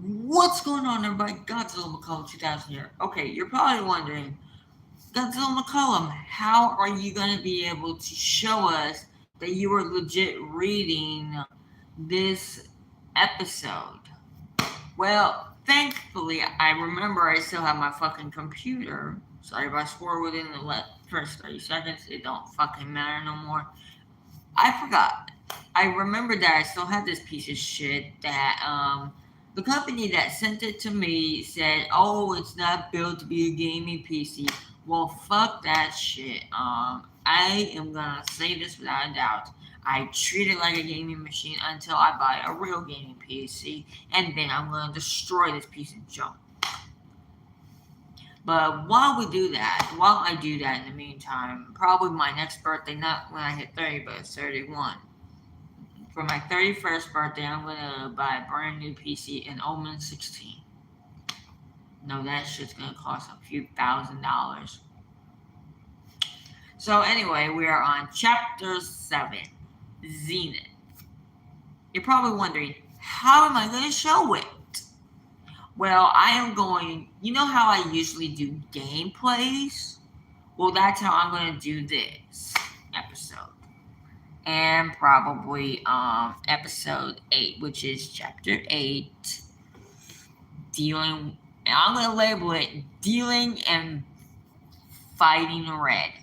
What's going on, everybody? Godzilla McCollum 2000 here. Okay, you're probably wondering, Godzilla McCollum, how are you going to be able to show us that you were legit reading this episode? Well, thankfully, I remember I still have my fucking computer. Sorry if I swore within the first 30 seconds. It don't fucking matter no more. I forgot. I remember that I still had this piece of shit that the company that sent it to me said, "Oh, it's not built to be a gaming PC." Well, fuck that shit. I am gonna say this without a doubt. I treat it like a gaming machine until I buy a real gaming PC, and then I'm gonna destroy this piece of junk. But while I do that in the meantime, probably my next birthday, not when I hit 30, but 31. For my 31st birthday, I'm gonna buy a brand new PC, an Omen 16. No, that shit's gonna cost a few $1,000s. So anyway, we are on chapter 7, Zenith. You're probably wondering, how am I gonna show it? Well, I am going, you know how I usually do gameplays? Well, that's how I'm gonna do this episode. And probably episode 8, which is chapter 8, dealing, and I'm going to label it dealing and fighting red.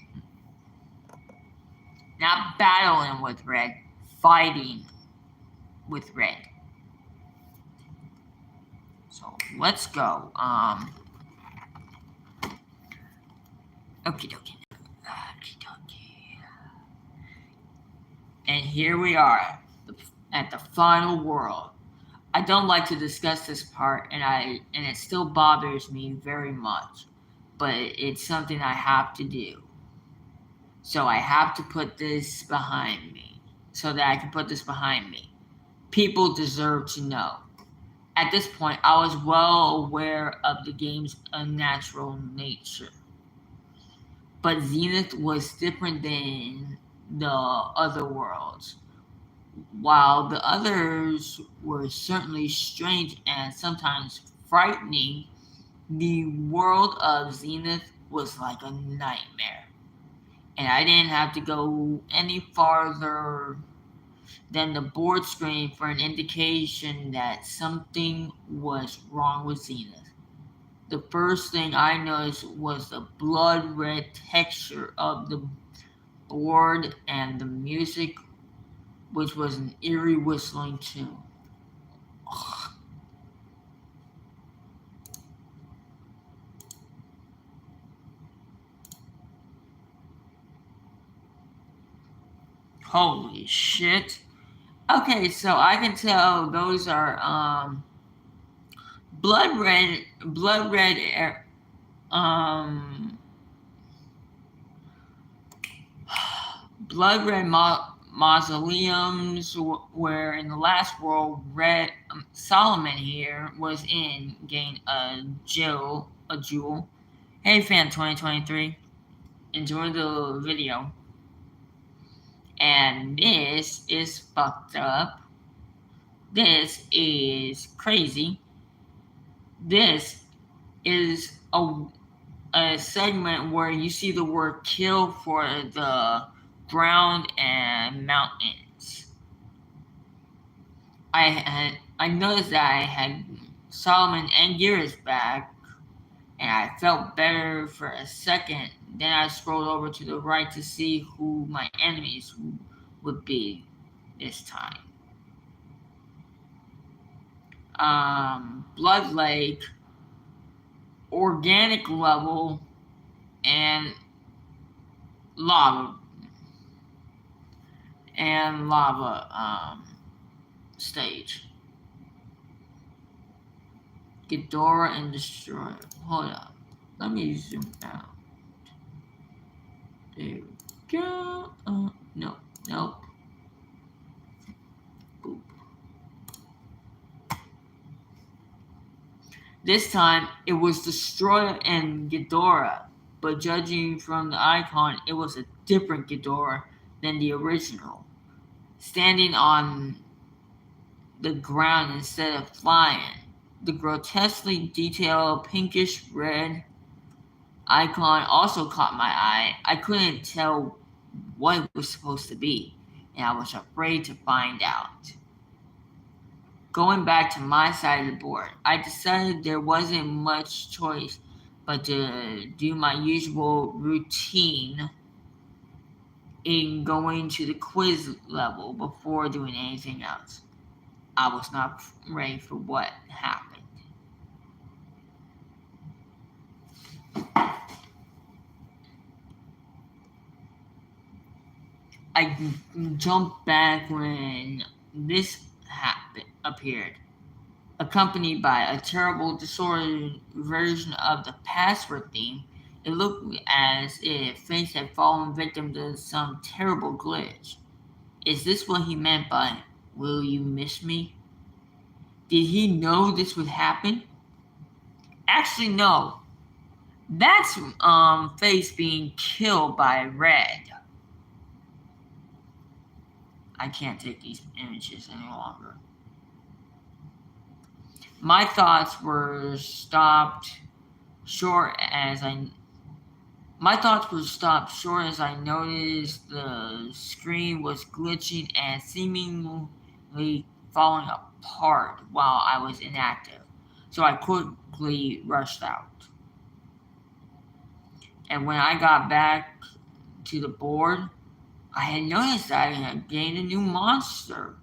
Not battling with red, fighting with red. So let's go. Okie dokie. And here we are at the final world. I don't like to discuss this part, and it still bothers me very much, but it's something I have to do. So I have to put this behind me, so that I can put this behind me. People deserve to know. At this point, I was well aware of the game's unnatural nature, but Zenith was different than the other worlds. While the others were certainly strange and sometimes frightening, the world of Zenith was like a nightmare. And I didn't have to go any farther than the board screen for an indication that something was wrong with Zenith. The first thing I noticed was the blood red texture of the board and the music, which was an eerie whistling tune. Holy shit. Okay, so I can tell those are blood red um blood red mausoleums where in the last world red Solomon here was in gained a jewel. Hey fan 2023, enjoy the video. And this is fucked up. This is crazy. This is a segment where you see the word kill for the ground and mountains. I noticed that I had Solomon and Gears back, and I felt better for a second. Then I scrolled over to the right to see who my enemies would be this time. Blood Lake, organic level, and lava stage. Ghidorah and Destroyer. Hold up. Let me zoom out. There we go. Nope. Boop. This time, it was Destroyer and Ghidorah, but judging from the icon, it was a different Ghidorah than the original, standing on the ground instead of flying. The grotesquely detailed pinkish red icon also caught my eye. I couldn't tell what it was supposed to be, and I was afraid to find out. Going back to my side of the board, I decided there wasn't much choice but to do my usual routine in going to the quiz level before doing anything else. I was not ready for what happened. I jumped back when this appeared, accompanied by a terrible, distorted version of the password theme. It looked as if Face had fallen victim to some terrible glitch. Is this what he meant by, "Will you miss me"? Did he know this would happen? Actually, no. That's Face being killed by Red. I can't take these images any longer. My thoughts were stopped short as I noticed the screen was glitching and seemingly falling apart while I was inactive. So I quickly rushed out. And when I got back to the board, I had noticed that I had gained a new monster.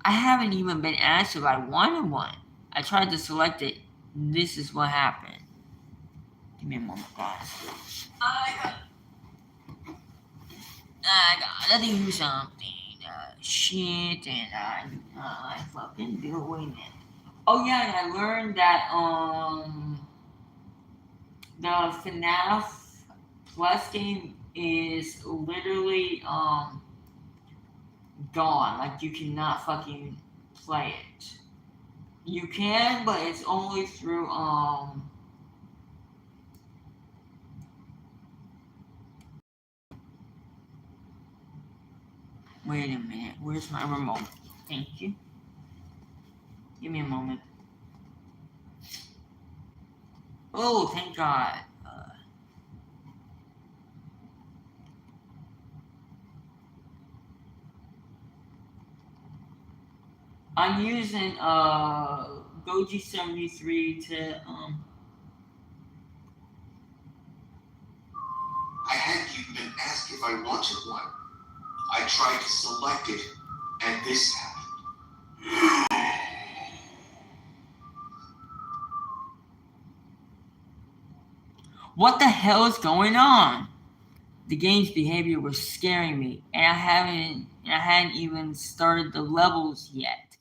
I haven't even been asked if I wanted one. I tried to select it. This is what happened. Give me a moment, guys. I gotta do something. Shit, and I fucking doing it. Oh yeah, and I learned that the FNAF Plus game is literally gone. Like you cannot fucking play it. You can, but it's only through wait a minute, where's my remote? Thank you. Give me a moment. Oh, thank God. I'm using Goji 73 to I hadn't even been asked if I wanted one. I tried to select it, and this happened. What the hell is going on? The game's behavior was scaring me, and I hadn't even started the levels yet.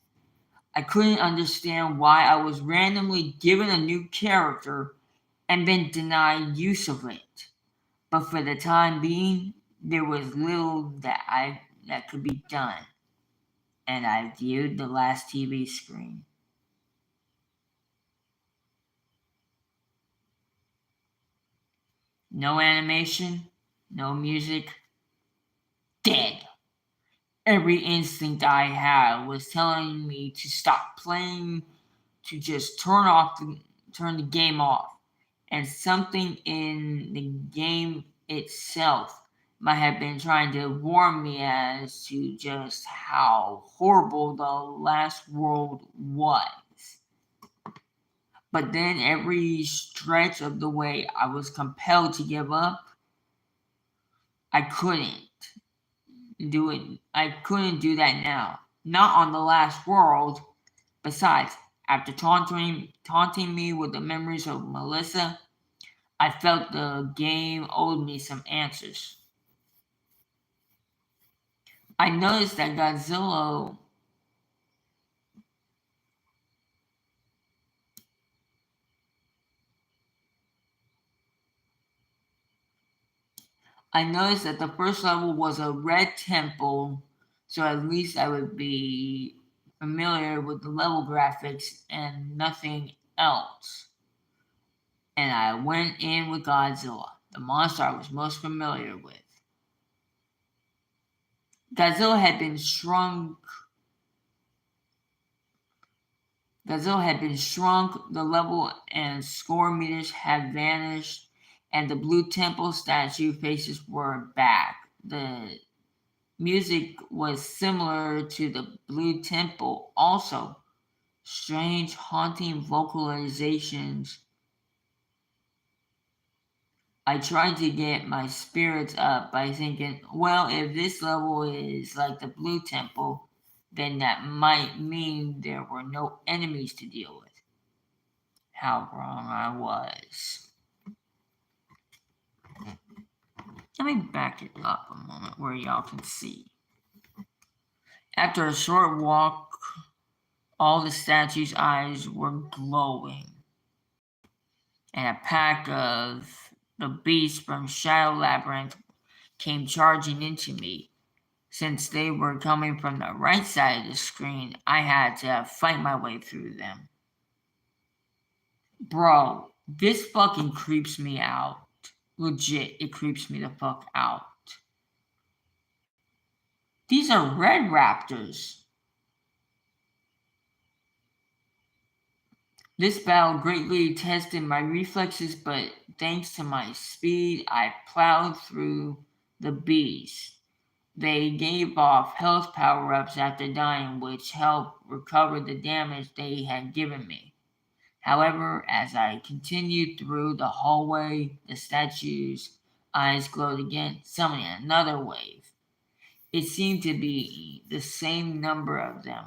I couldn't understand why I was randomly given a new character and then denied use of it. But for the time being, there was little that could be done, and I viewed the last TV screen. No animation, no music, dead. Every instinct I had was telling me to stop playing, to just turn the game off. And something in the game itself might have been trying to warn me as to just how horrible the last world was. But then every stretch of the way I was compelled to give up. I couldn't do it. I couldn't do that now. Not on the last world. Besides, after taunting me with the memories of Melissa, I felt the game owed me some answers. I noticed that Godzilla I noticed that the first level was a red temple, so at least I would be familiar with the level graphics and nothing else. And I went in with Godzilla, the monster I was most familiar with. Godzilla had been shrunk, the level and score meters had vanished, and the blue temple statue faces were back. The music was similar to the blue temple, also strange, haunting vocalizations. I tried to get my spirits up by thinking, well, if this level is like the Blue Temple, then that might mean there were no enemies to deal with. How wrong I was. Let me back it up a moment where y'all can see. After a short walk, all the statue's eyes were glowing, and a pack of the beasts from Shadow Labyrinth came charging into me. Since they were coming from the right side of the screen, I had to fight my way through them. Bro, this fucking creeps me out. Legit, it creeps me the fuck out. These are red raptors. This battle greatly tested my reflexes, but thanks to my speed, I plowed through the beast. They gave off health power-ups after dying, which helped recover the damage they had given me. However, as I continued through the hallway, the statue's eyes glowed again, summoning another wave. It seemed to be the same number of them.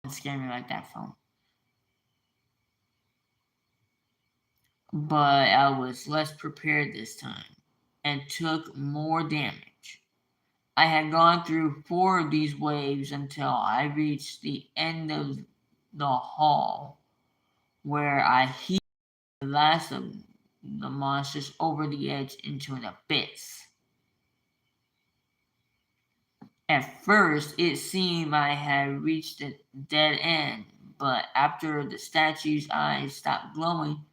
Don't scare me like that, phone. But I was less prepared this time and took more damage. I had gone through 4 of these waves until I reached the end of the hall, where I heaved the last of the monsters over the edge into an abyss. At first, it seemed I had reached a dead end, but after the statue's eyes stopped glowing,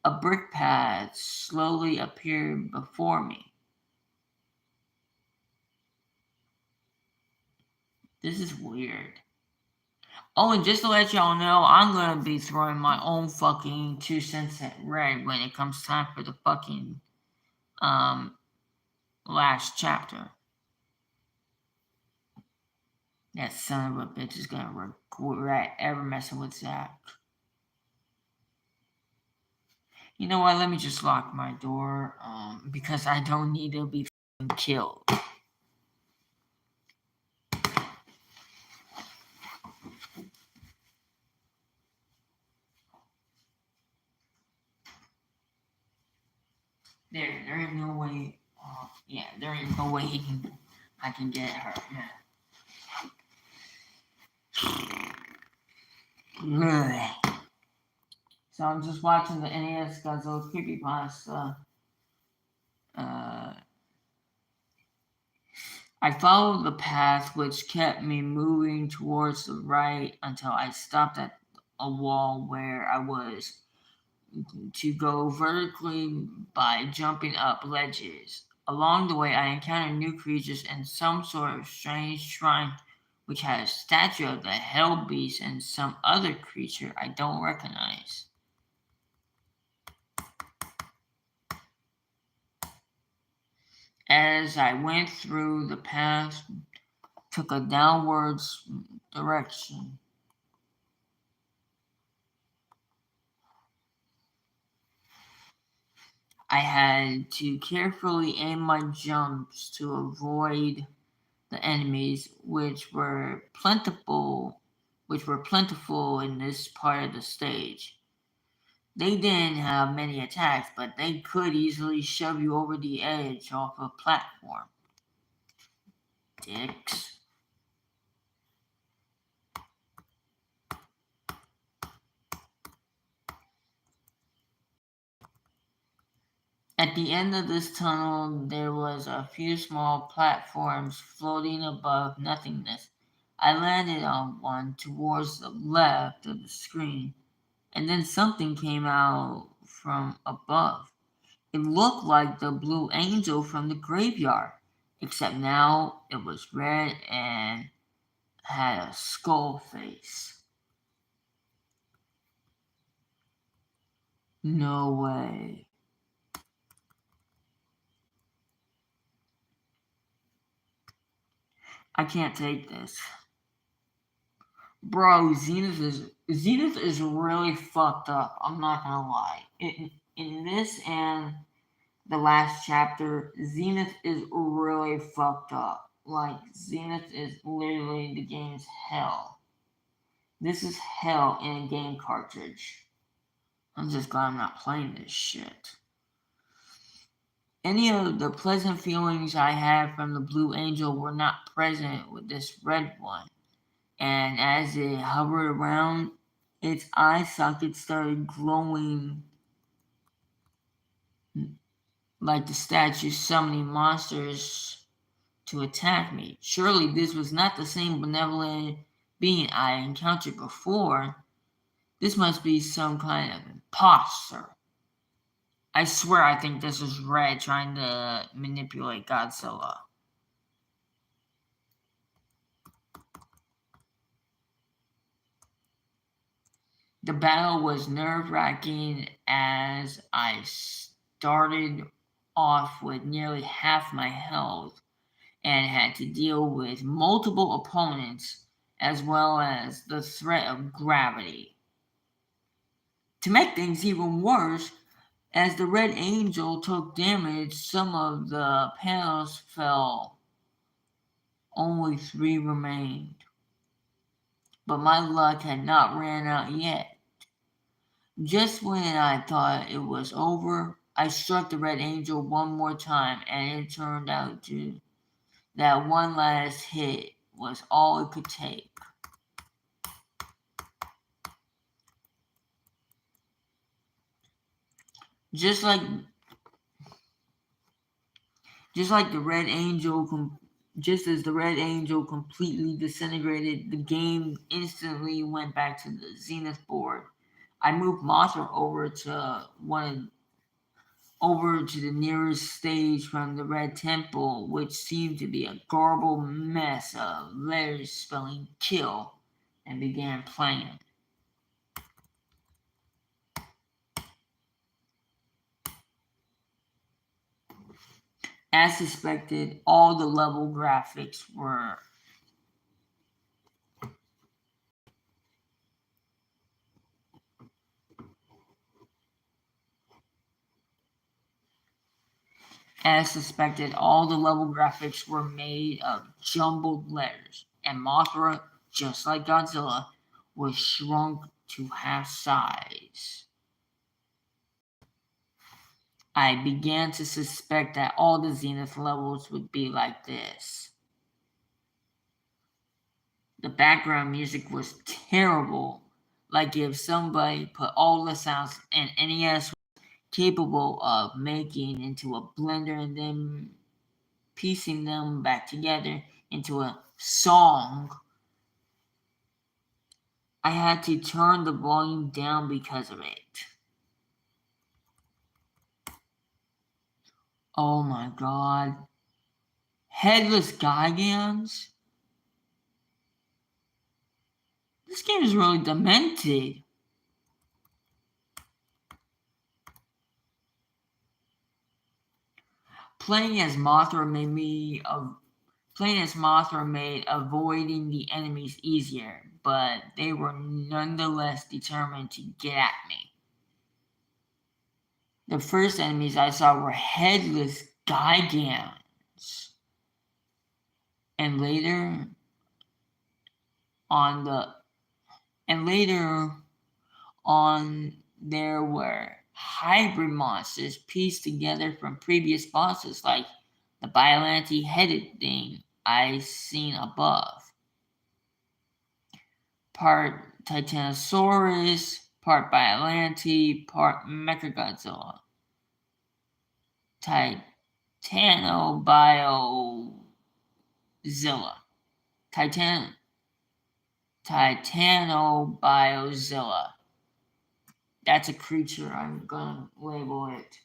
a brick path slowly appeared before me. This is weird. Oh, and just to let y'all know, I'm gonna be throwing my own fucking 2 cents at Red when it comes time for the fucking last chapter. That son of a bitch is gonna regret ever messing with Zach. You know what? Let me just lock my door because I don't need to be killed. There ain't no way. There ain't no way I can get her. Yeah. So I'm just watching the NES Godzilla Creepypasta. I followed the path which kept me moving towards the right until I stopped at a wall where I was to go vertically by jumping up ledges. Along the way, I encountered new creatures and some sort of strange shrine which had a statue of the Hell Beast and some other creature I don't recognize. As I went through, the path took a downwards direction. I had to carefully aim my jumps to avoid the enemies, which were plentiful in this part of the stage. They didn't have many attacks, but they could easily shove you over the edge off a platform. Dicks. At the end of this tunnel, there was a few small platforms floating above nothingness. I landed on one towards the left of the screen, and then something came out from above. It looked like the blue angel from the graveyard. except now it was red and had a skull face. No way. I can't take this. Bro, Zenith is really fucked up. I'm not gonna lie. In this and the last chapter, Zenith is really fucked up. Like Zenith is literally the game's hell. This is hell in a game cartridge. I'm just glad I'm not playing this shit. Any of the pleasant feelings I had from the Blue Angel were not present with this red one. And as it hovered around, its eye sockets started glowing like the statue summoning monsters to attack me. Surely this was not the same benevolent being I encountered before. This must be some kind of imposter. I swear I think this is Red trying to manipulate Godzilla. The battle was nerve-wracking as I started off with nearly half my health and had to deal with multiple opponents as well as the threat of gravity. To make things even worse, as the Red Angel took damage, some of the panels fell. Only 3 remained. But my luck had not ran out yet. Just when I thought it was over, I struck the Red Angel one more time, and it turned out that one last hit was all it could take. Just like the Red Angel, just as the Red Angel completely disintegrated, the game instantly went back to the Zenith board. I moved Mothra over to the nearest stage from the Red Temple, which seemed to be a garbled mess of letters spelling kill, and began playing. As suspected, all the level graphics were made of jumbled letters, and Mothra, just like Godzilla, was shrunk to half size. I began to suspect that all the Zenith levels would be like this. The background music was terrible, like if somebody put all the sounds an NES was capable of making into a blender and then piecing them back together into a song. I had to turn the volume down because of it. Oh my god. Headless Gigans? This game is really demented. Playing as Mothra made avoiding the enemies easier, but they were nonetheless determined to get at me. The first enemies I saw were headless Gigans. And later on there were hybrid monsters pieced together from previous bosses like the Biollante-headed thing I seen above. Part Titanosaurus, part Biollante, part Mechagodzilla. Titanobiozilla. That's a creature. I'm gonna label it.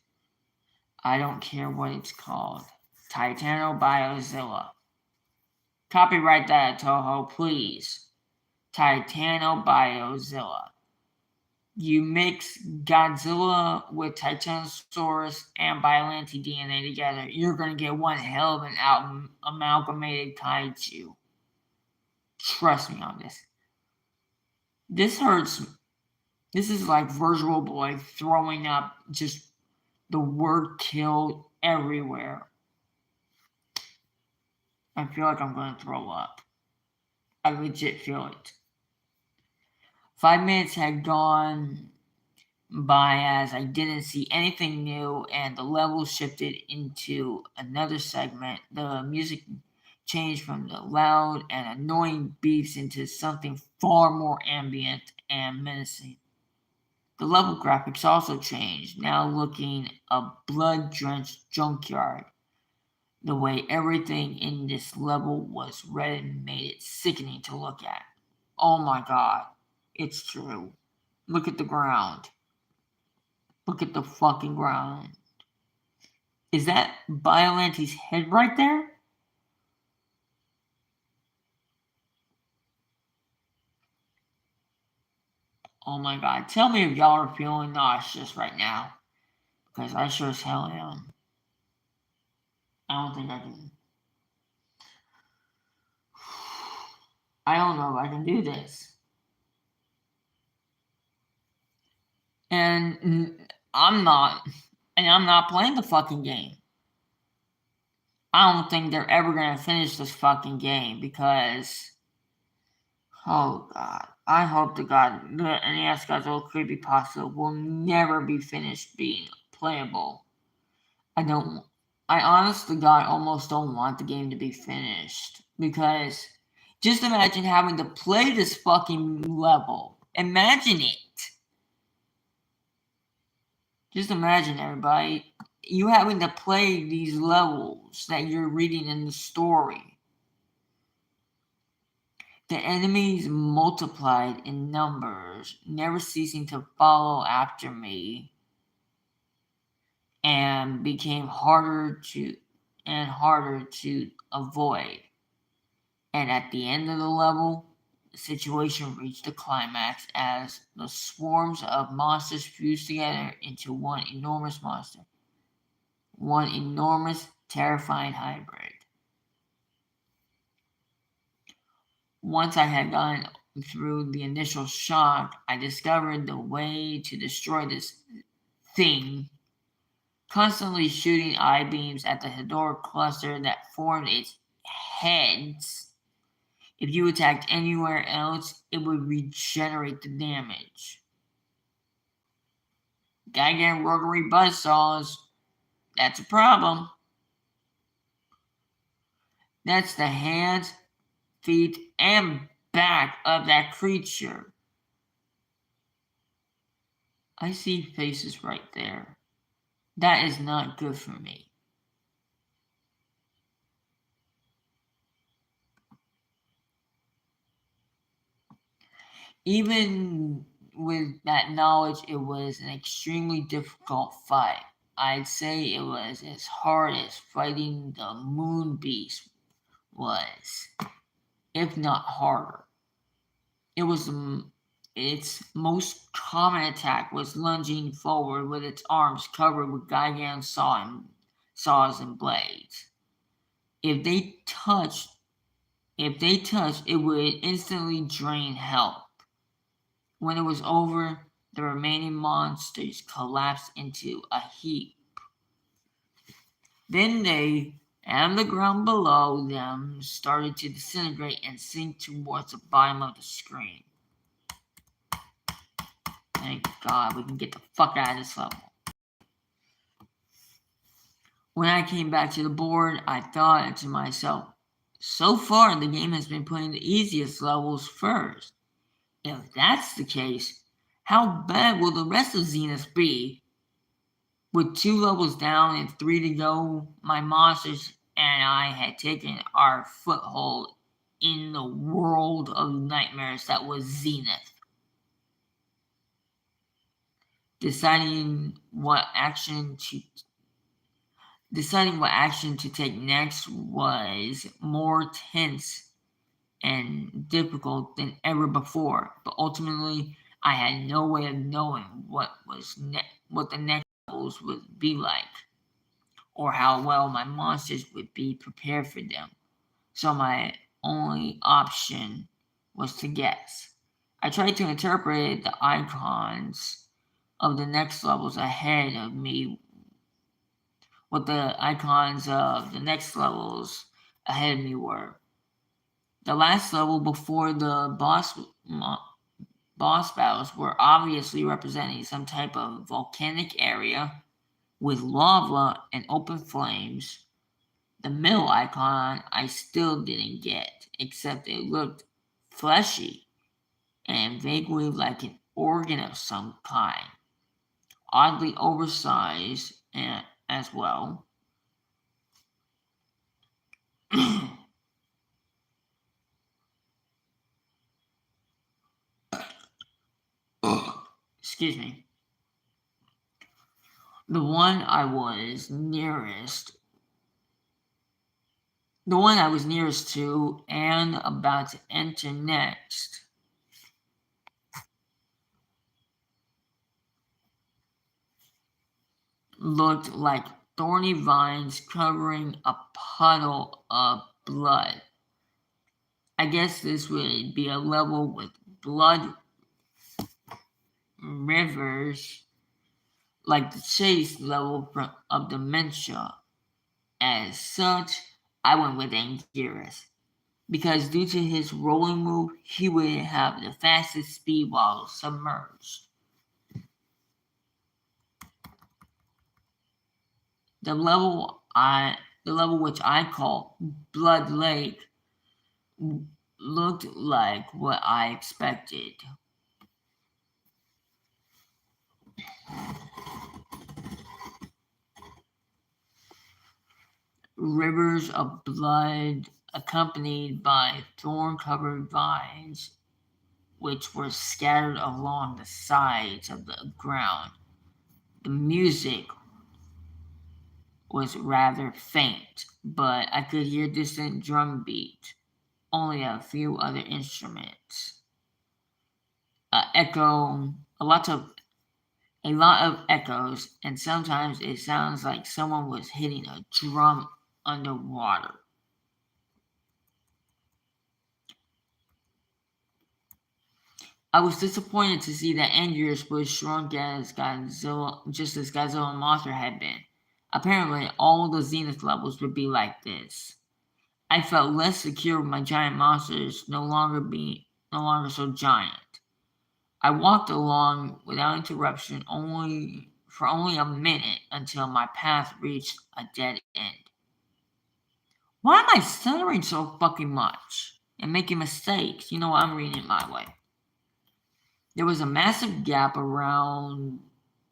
I don't care what it's called. Titanobiozilla. Copyright that, Toho, please. Titanobiozilla. You mix Godzilla with Titanosaurus and Biollante DNA together, you're going to get one hell of an amalgamated kaiju. Trust me on this. This hurts. This is like Virtual Boy throwing up just the word kill everywhere. I feel like I'm going to throw up. I legit feel it. 5 minutes had gone by as I didn't see anything new, and the level shifted into another segment. The music changed from the loud and annoying beats into something far more ambient and menacing. The level graphics also changed, now looking a blood-drenched junkyard. The way everything in this level was red made it sickening to look at. Oh my god, it's true. Look at the ground. Look at the fucking ground. Is that Biolante's head right there? Oh my god. Tell me if y'all are feeling nauseous right now. Because I sure as hell am. I don't think I can. I don't know if I can do this. And I'm not playing the fucking game. I don't think they're ever gonna finish this fucking game because, oh god, I hope to god the NES Godzilla Creepypasta will never be finished being playable. I honest to god almost don't want the game to be finished because just imagine having to play this fucking level. Imagine it. Just imagine, everybody, you having to play these levels that you're reading in the story. The enemies multiplied in numbers, never ceasing to follow after me, and became harder to avoid. And at the end of the level, the situation reached a climax as the swarms of monsters fused together into one enormous monster. One enormous, terrifying hybrid. Once I had gone through the initial shock, I discovered the way to destroy this thing, constantly shooting eye beams at the Hedorah cluster that formed its heads. If you attacked anywhere else, it would regenerate the damage. Gigan rotary buzzsaws, that's a problem. That's the hands, feet, and back of that creature. I see faces right there. That is not good for me. Even with that knowledge, it was an extremely difficult fight. I'd say it was as hard as fighting the moon beast was, if not harder. Its most common attack was lunging forward with its arms covered with Gigan saws and blades. If they touched, it would instantly drain health. When it was over, the remaining monsters collapsed into a heap. Then they and the ground below them started to disintegrate and sink towards the bottom of the screen. Thank God we can get the fuck out of this level. When I came back to the board, I thought to myself, so far the game has been putting the easiest levels first. If that's the case, how bad will the rest of Zenith be? With 2 levels down and 3 to go, my monsters and I had taken our foothold in the world of nightmares that was Zenith. Deciding what action to Deciding what action to take next was more tense and difficult than ever before, but ultimately I had no way of knowing what the next levels would be like, or how well my monsters would be prepared for them. So my only option was to guess. I tried to interpret the icons of the next levels ahead of me, what the icons of the next levels ahead of me were. The last level before the boss battles were obviously representing some type of volcanic area with lava and open flames. The middle icon I still didn't get, except it looked fleshy and vaguely like an organ of some kind, oddly oversized and, as well. Excuse me. The one I was nearest the one I was nearest to and about to enter next looked like thorny vines covering a puddle of blood. I guess this would be a level with blood rivers, like the chase level of dementia. As such, I went with Anguirus, because due to his rolling move, he would have the fastest speed while submerged. The level I the level which I call Blood Lake looked like what I expected. Rivers of blood accompanied by thorn-covered vines which were scattered along the sides of the ground. The music was rather faint, but I could hear distant drum beat, only a few other instruments. Echo, a lot of echoes, and sometimes it sounds like someone was hitting a drum underwater. I was disappointed to see that Anguirus was shrunk as Godzilla, just as Godzilla and Mothra had been. Apparently, all the Zenith levels would be like this. I felt less secure with my giant monsters no longer so giant. I walked along without interruption only a minute until my path reached a dead end. Why am I stuttering so fucking much and making mistakes? You know, I'm reading it my way. There was a massive gap around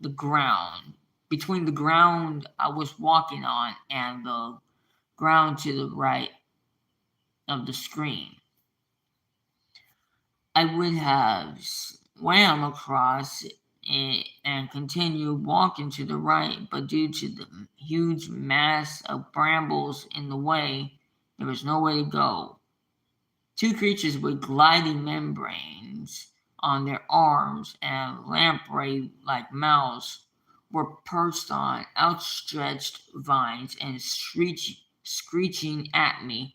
the ground, between the ground I was walking on and the ground to the right of the screen. I would have swam across it and continued walking to the right, but due to the huge mass of brambles in the way, there was no way to go. Two creatures with gliding membranes on their arms and lamprey like mouths were perched on outstretched vines and screeching at me,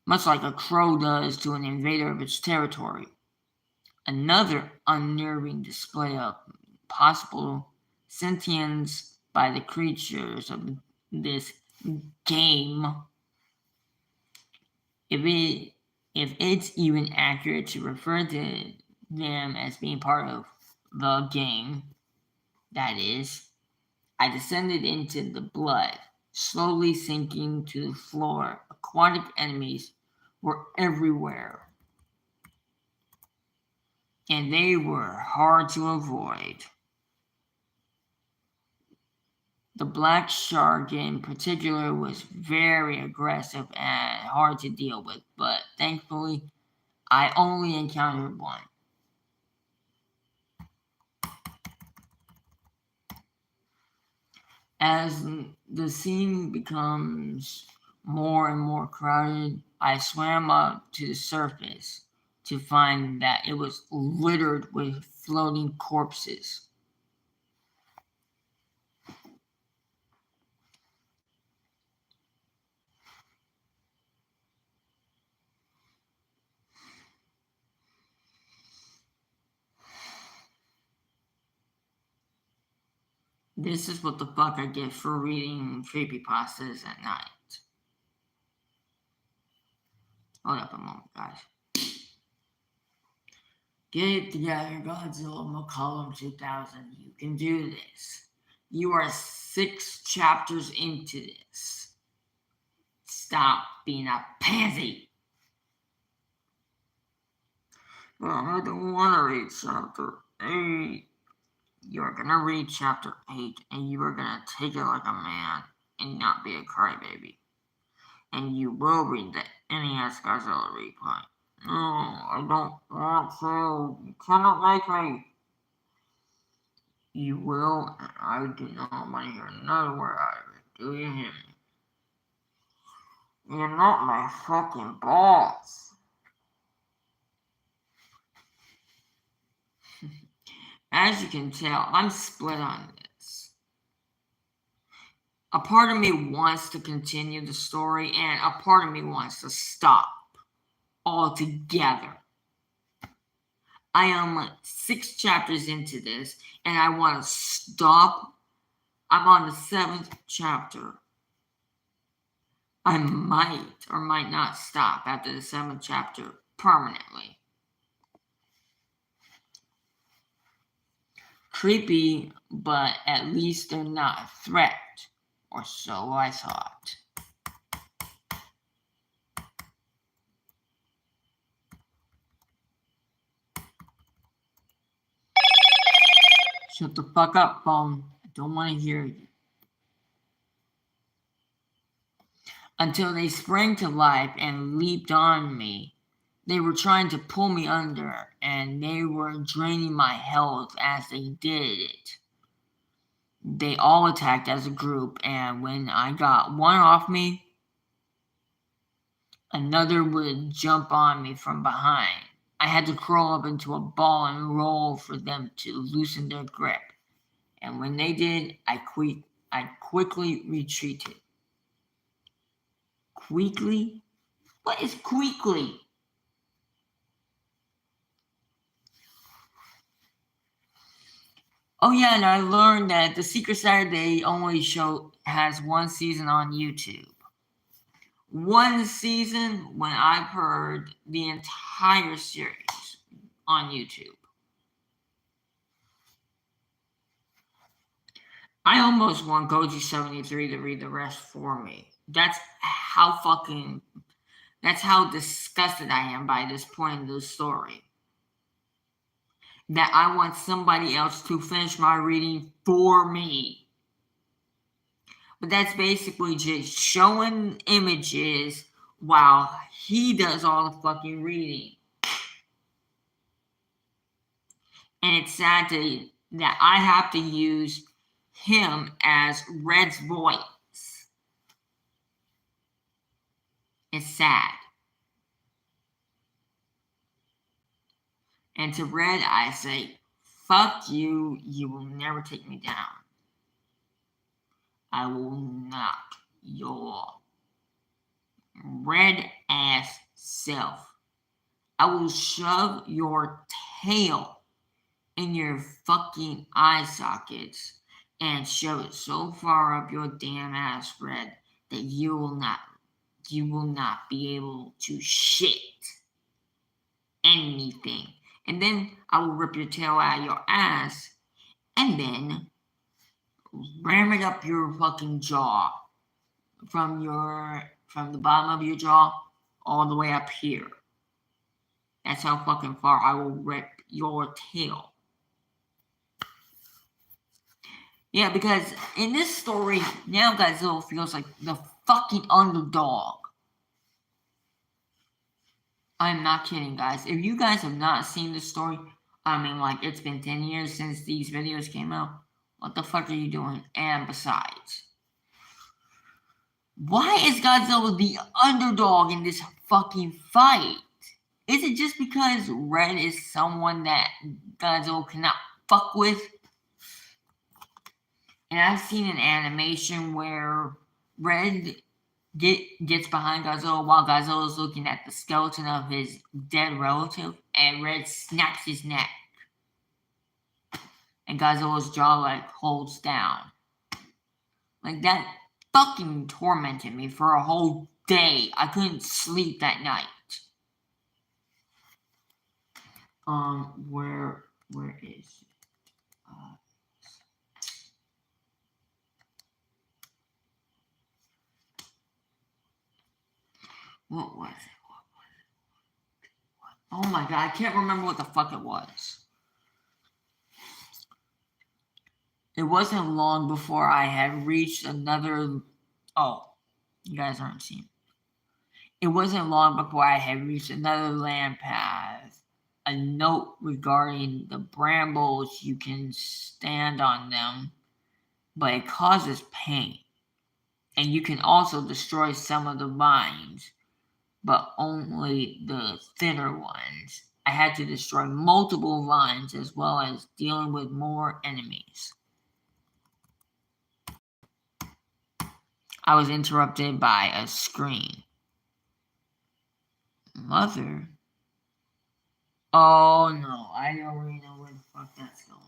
much like a crow does to an invader of its territory. Another unnerving display of possible sentience by the creatures of this game, if it if it's even accurate to refer to them as being part of the game, that is. I descended into the blood, slowly sinking to the floor. Aquatic enemies were everywhere, and they were hard to avoid. The black shark in particular was very aggressive and hard to deal with, but thankfully I only encountered one. As the scene becomes more and more crowded, I swam up to the surface to find that it was littered with floating corpses. This is what the fuck I get for reading creepypastas at night. Hold up a moment, guys. Get it together, Godzilla McCollum 2000. You can do this. You are 6 chapters into this. Stop being a pansy. I don't want to read chapter 8. You're going to read chapter 8 and you are going to take it like a man and not be a crybaby. And you will read the NES Godzilla replay. No, I don't want to. You cannot make me. You will, and I do not want to hear another word out of it. Do you hear me? You're not my fucking boss. As you can tell, I'm split on this. A part of me wants to continue the story, and a part of me wants to stop altogether. I am 6 chapters into this, and I want to stop. I'm on the 7th chapter. I might or might not stop after the 7th chapter permanently. Creepy, but at least they're not a threat, or so I thought. Shut the fuck up, phone. I don't want to hear you. Until they sprang to life and leaped on me. They were trying to pull me under, and they were draining my health as they did it. They all attacked as a group, and when I got one off me, another would jump on me from behind. I had to crawl up into a ball and roll for them to loosen their grip. And when they did, I quickly retreated. Quickly? What is quickly? Oh yeah, and I learned that the Secret Saturday only show has 1 season on YouTube. 1 season when I've heard the entire series on YouTube. I almost want Goji73 to read the rest for me. That's how disgusted I am by this point in the story. That I want somebody else to finish my reading for me. But that's basically just showing images while he does all the fucking reading. And it's sad that I have to use him as Red's voice. It's sad. And to Red, I say, fuck you, you will never take me down. I will knock your red ass self. I will shove your tail in your fucking eye sockets and shove it so far up your damn ass, Red, that you will not be able to shit anything. And then I will rip your tail out of your ass and then ram it up your fucking jaw from the bottom of your jaw all the way up here. That's how fucking far I will rip your tail. Yeah, because in this story, now Godzilla feels like the fucking underdog. I'm not kidding, guys. If you guys have not seen this story, I mean, like, it's been 10 years since these videos came out. What the fuck are you doing? And besides, why is Godzilla the underdog in this fucking fight? Is it just because Red is someone that Godzilla cannot fuck with? And I've seen an animation where Red gets behind Godzilla while Godzilla is looking at the skeleton of his dead relative, and Red snaps his neck. And Godzilla's jaw like holds down. Like that fucking tormented me for a whole day. I couldn't sleep that night. Where is it? What was it? Oh my god, I can't remember what the fuck it was. It wasn't long before I had reached another. Oh, you guys aren't seeing. It wasn't long before I had reached another land path. A note regarding the brambles, you can stand on them, but it causes pain. And you can also destroy some of the vines, but only the thinner ones. I had to destroy multiple vines as well as dealing with more enemies. I was interrupted by a scream. Mother? Oh no, I already know where the fuck that's going.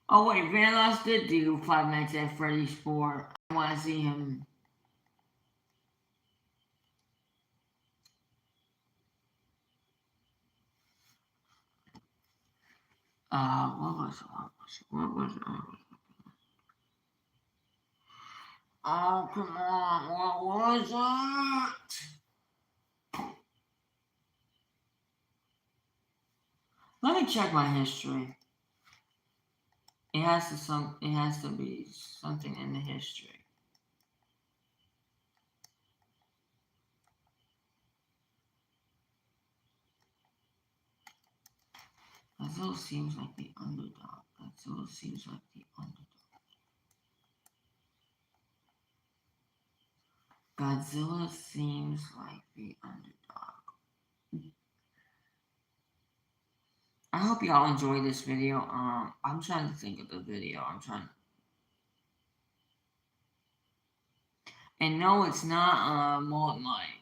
Oh wait, Vanlos did do Five Nights at Freddy's 4. I want to see him. What was it? Oh, come on, what was it? Let me check my history. It has to be something in the history. Godzilla seems like the underdog. Godzilla seems like the underdog. Godzilla seems like the underdog. I hope y'all enjoy this video. I'm trying to think of the video. And no, it's not Mullet Mike.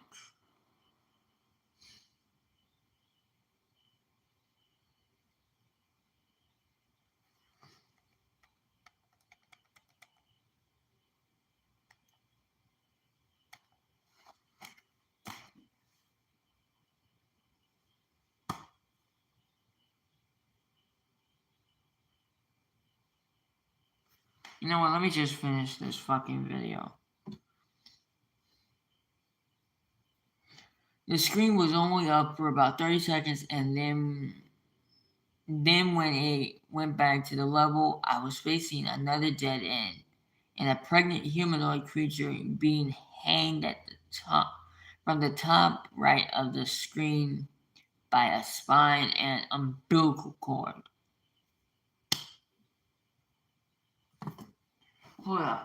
You know what? Let me just finish this fucking video. The screen was only up for about 30 seconds, and then when it went back to the level, I was facing another dead end, and a pregnant humanoid creature being hanged at the top from the top right of the screen by a spine and umbilical cord. Hold up,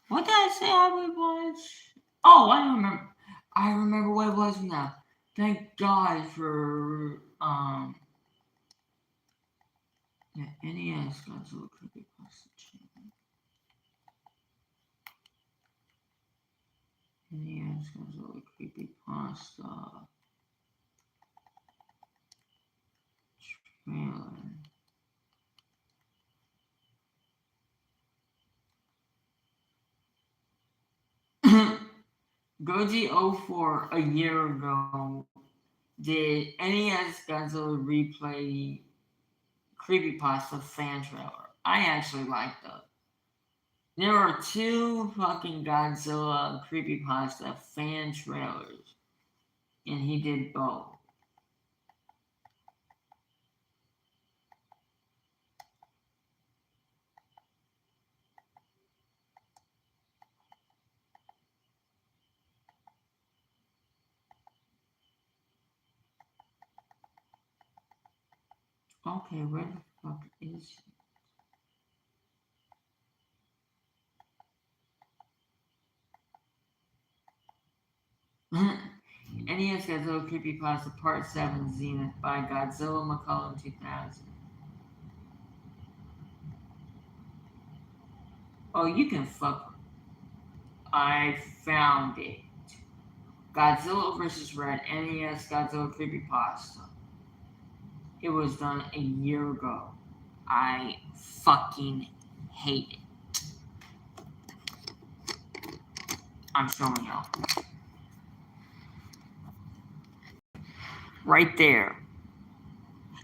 what did I say I would watch? Oh, I remember what it was now. Thank God for NES Godzilla Creepypasta channel. NES Godzilla Creepypasta. Goji 04 a year ago did NES Godzilla Replay Creepypasta fan trailer. I actually liked it. There are two fucking Godzilla Creepypasta fan trailers, and he did both. Okay, where the fuck is he? NES Godzilla Creepypasta Part 7 Zenith by Godzilla McCullough 2000. Oh, you can fuck. I found it. Godzilla vs. Red NES Godzilla Creepypasta. It was done a year ago. I fucking hate it. I'm showing y'all. Right there.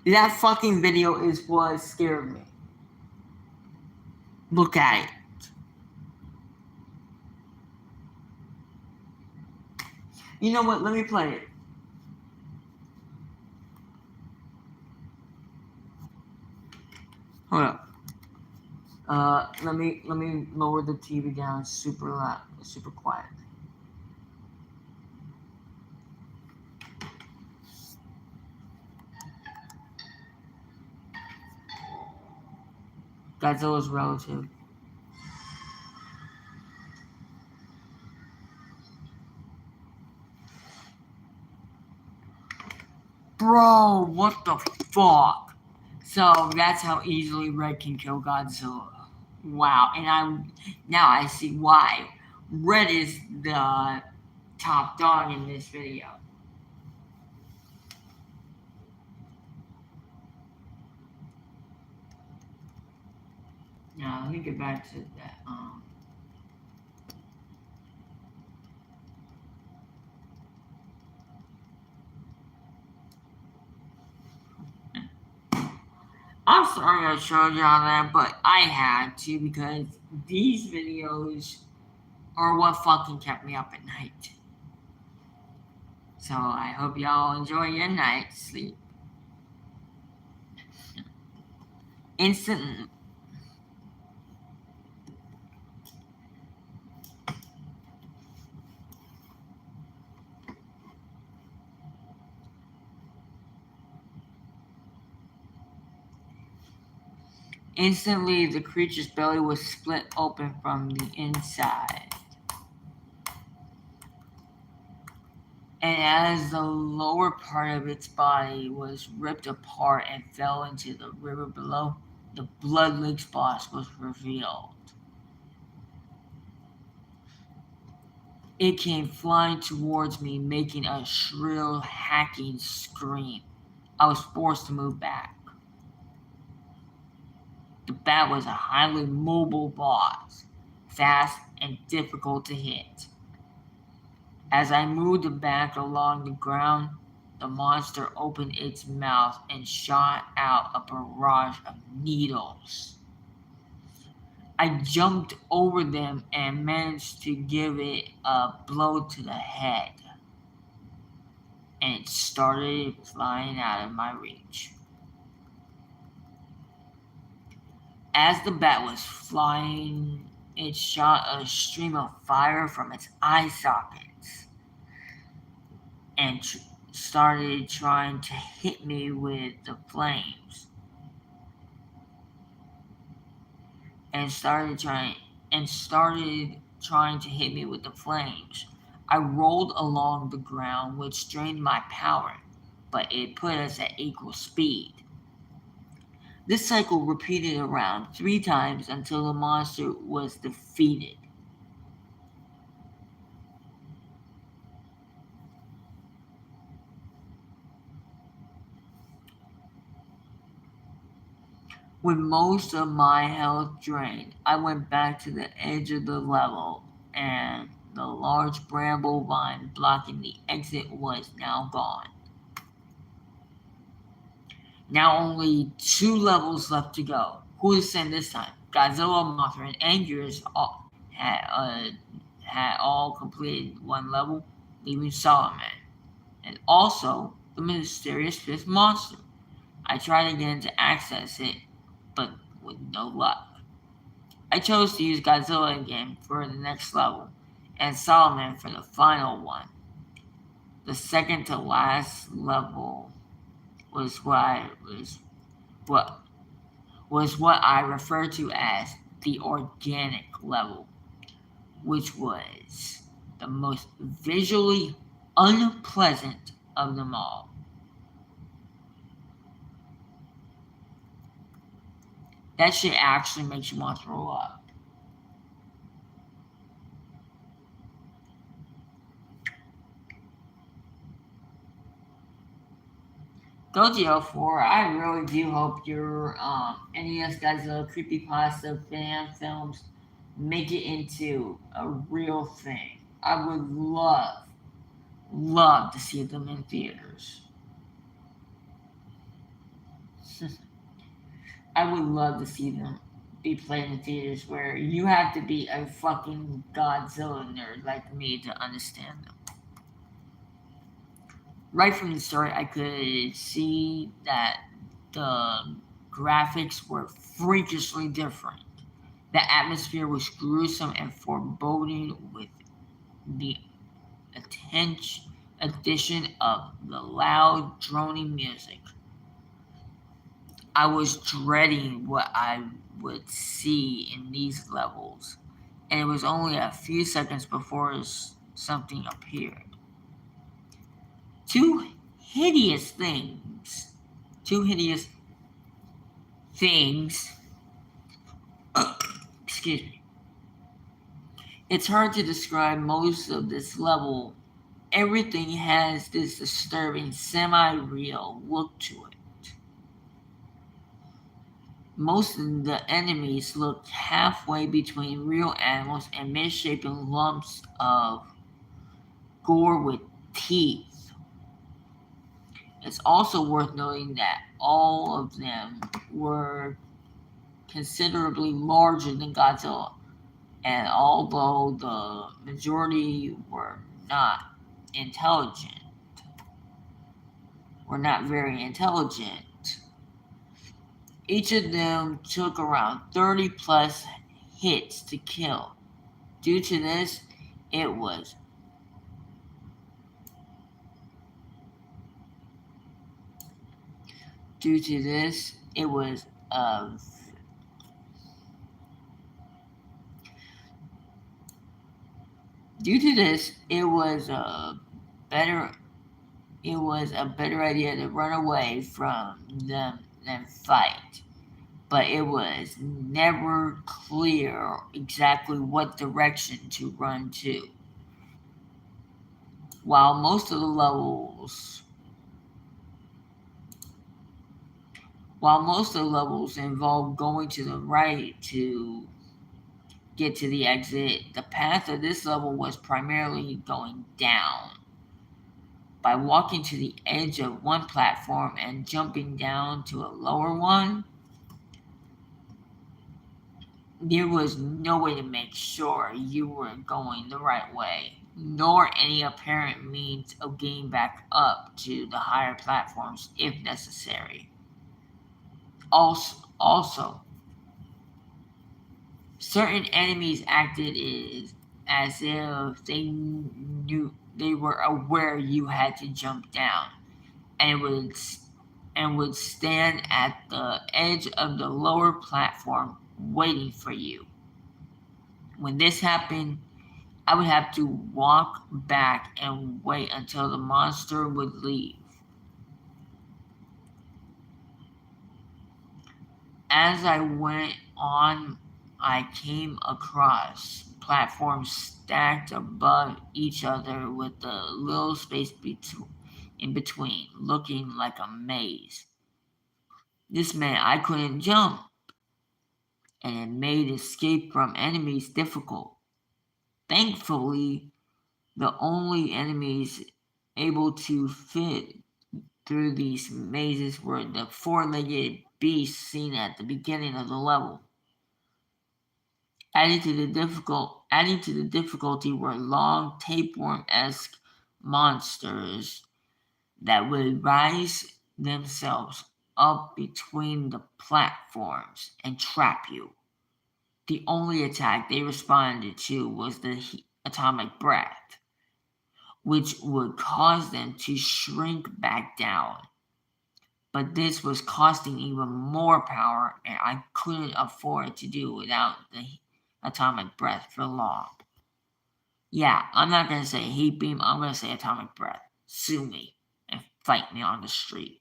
That fucking video is what scared me. Look at it. You know what? Let me play it. Hold up. Let me lower the TV down super loud, super quiet. Godzilla's relative. Bro, what the fuck? So that's how easily Red can kill Godzilla. Wow, and now I see why. Red is the top dog in this video. Now let me get back to that. I'm sorry I showed y'all that, but I had to because these videos are what fucking kept me up at night. So I hope y'all enjoy your night's sleep. Instantly the creature's belly was split open from the inside. And as the lower part of its body was ripped apart and fell into the river below, the Blood Lake's boss was revealed. It came flying towards me, making a shrill, hacking scream. I was forced to move back. The bat was a highly mobile boss, fast and difficult to hit. As I moved back along the ground, the monster opened its mouth and shot out a barrage of needles. I jumped over them and managed to give it a blow to the head, and it started flying out of my reach. As the bat was flying, it shot a stream of fire from its eye sockets and started trying to hit me with the flames. And started trying to hit me with the flames. I rolled along the ground, which drained my power, but it put us at equal speed. This cycle repeated around 3 times until the monster was defeated. With most of my health drained, I went back to the edge of the level, and the large bramble vine blocking the exit was now gone. Now only 2 levels left to go. Who is sent this time? Godzilla, Mothra, and Angus had all completed 1 level, leaving Solomon, and also the mysterious fifth monster. I tried again to access it, but with no luck. I chose to use Godzilla again for the next level, and Solomon for the final one. The second to last level was what what I refer to as the organic level, which was the most visually unpleasant of them all. That shit actually makes you want to throw up. Godzilla 4, I really do hope your NES Godzilla Creepypasta fan films make it into a real thing. I would love to see them in theaters. I would love to see them be played in theaters where you have to be a fucking Godzilla nerd like me to understand them. Right from the start, I could see that the graphics were freakishly different. The atmosphere was gruesome and foreboding with the addition of the loud, droning music. I was dreading what I would see in these levels, and it was only a few seconds before something appeared. Two hideous things. Two hideous things. Excuse me. It's hard to describe most of this level. Everything has this disturbing, semi-real look to it. Most of the enemies look halfway between real animals and misshapen lumps of gore with teeth. It's also worth noting that all of them were considerably larger than Godzilla, and although the majority intelligent, were not very intelligent, each of them took around 30 plus hits to kill. Due to this, it was due to this, it was a due to this, better it was a better idea to run away from them than fight. But it was never clear exactly what direction to run to. While most of the levels while most of the levels involve going to the right to get to the exit, the path of this level was primarily going down. By walking to the edge of one platform and jumping down to a lower one, there was no way to make sure you were going the right way, nor any apparent means of getting back up to the higher platforms if necessary. Also, certain enemies acted as if they were aware you had to jump down, and would stand at the edge of the lower platform waiting for you. When this happened, I would have to walk back and wait until the monster would leave. As I went on, I came across platforms stacked above each other with a little space in between, looking like a maze. This meant I couldn't jump. and it made escape from enemies difficult. Thankfully, the only enemies able to fit through these mazes were the four-legged beasts seen at the beginning of the level. Adding to the difficulty were long tapeworm-esque monsters that would rise themselves up between the platforms and trap you. The only attack they responded to was the atomic breath, which would cause them to shrink back down. But this was costing even more power, and I couldn't afford to do without the atomic breath for long. Yeah, I'm not going to say heat beam, I'm going to say atomic breath. Sue me and fight me on the street.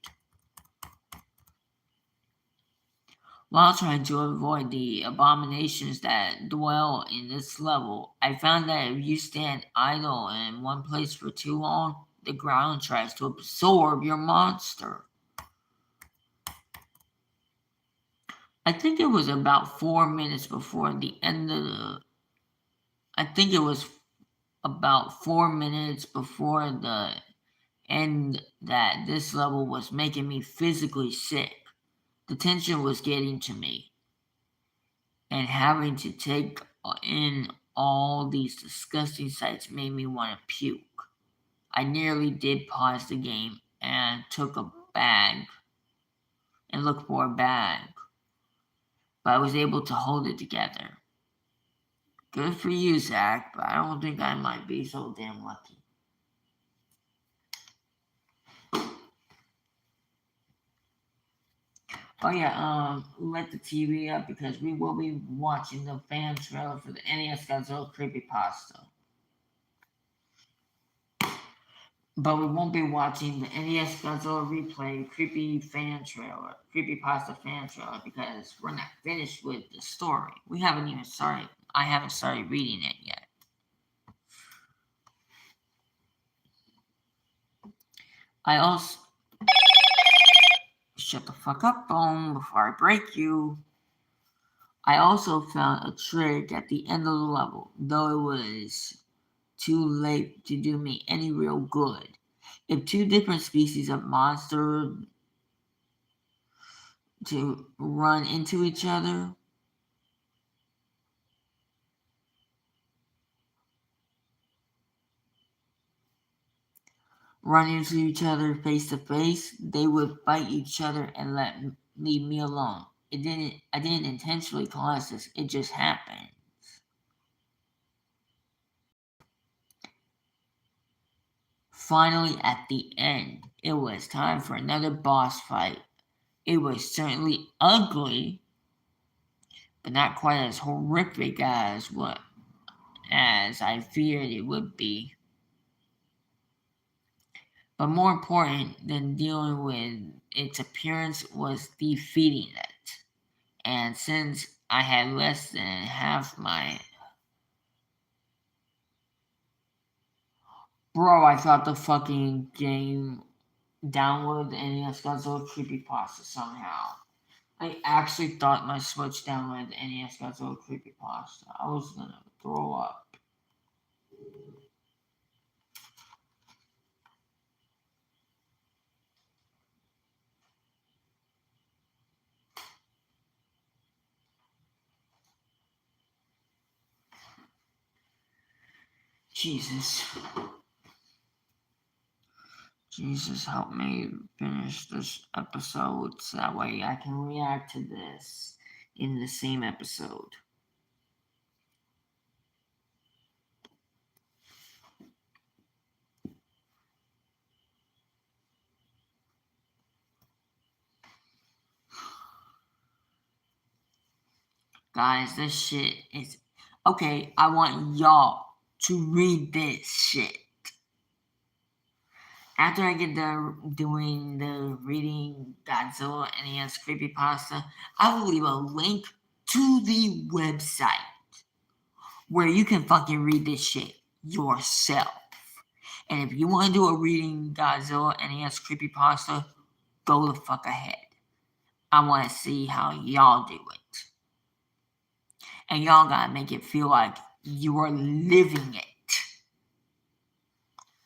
While trying to avoid the abominations that dwell in this level, I found that if you stand idle in one place for too long, the ground tries to absorb your monster. I think it was about 4 minutes before the end of the. I think it was about 4 minutes before the end that this level was making me physically sick. The tension was getting to me, and having to take in all these disgusting sights made me want to puke. I nearly did pause the game and took a bag and looked for a bag, but I was able to hold it together. Good for you, Zach, but I don't think I might be so damn lucky. Oh yeah, let the TV up because we will be watching the fan trailer for the NES Godzilla Creepypasta. But we won't be watching the NES Godzilla Replay Creepypasta fan trailer because we're not finished with the story. I haven't started reading it yet. I also shut the fuck up, phone, before I break you. I also found a trick at the end of the level, though it was too late to do me any real good. If two different species of monster to run into each other, face to face, they would fight each other and leave me alone. I didn't intentionally cause this. It just happened. Finally, at the end, it was time for another boss fight. It was certainly ugly, but not quite as horrific as I feared it would be. But more important than dealing with its appearance was defeating it. And since I had less than half my. Bro, I thought the fucking game downloaded the NES Godzilla Creepypasta somehow. I actually thought my Switch downloaded the NES Godzilla Creepypasta. I was gonna throw up. Jesus. Jesus, help me finish this episode so that way I can react to this in the same episode. Guys, this shit is. Okay, I want y'all to read this shit. After I get done doing the reading Godzilla NES Creepypasta, I will leave a link to the website where you can fucking read this shit yourself. And if you want to do a reading Godzilla NES Creepypasta, go the fuck ahead. I want to see how y'all do it. And y'all gotta make it feel like you are living it.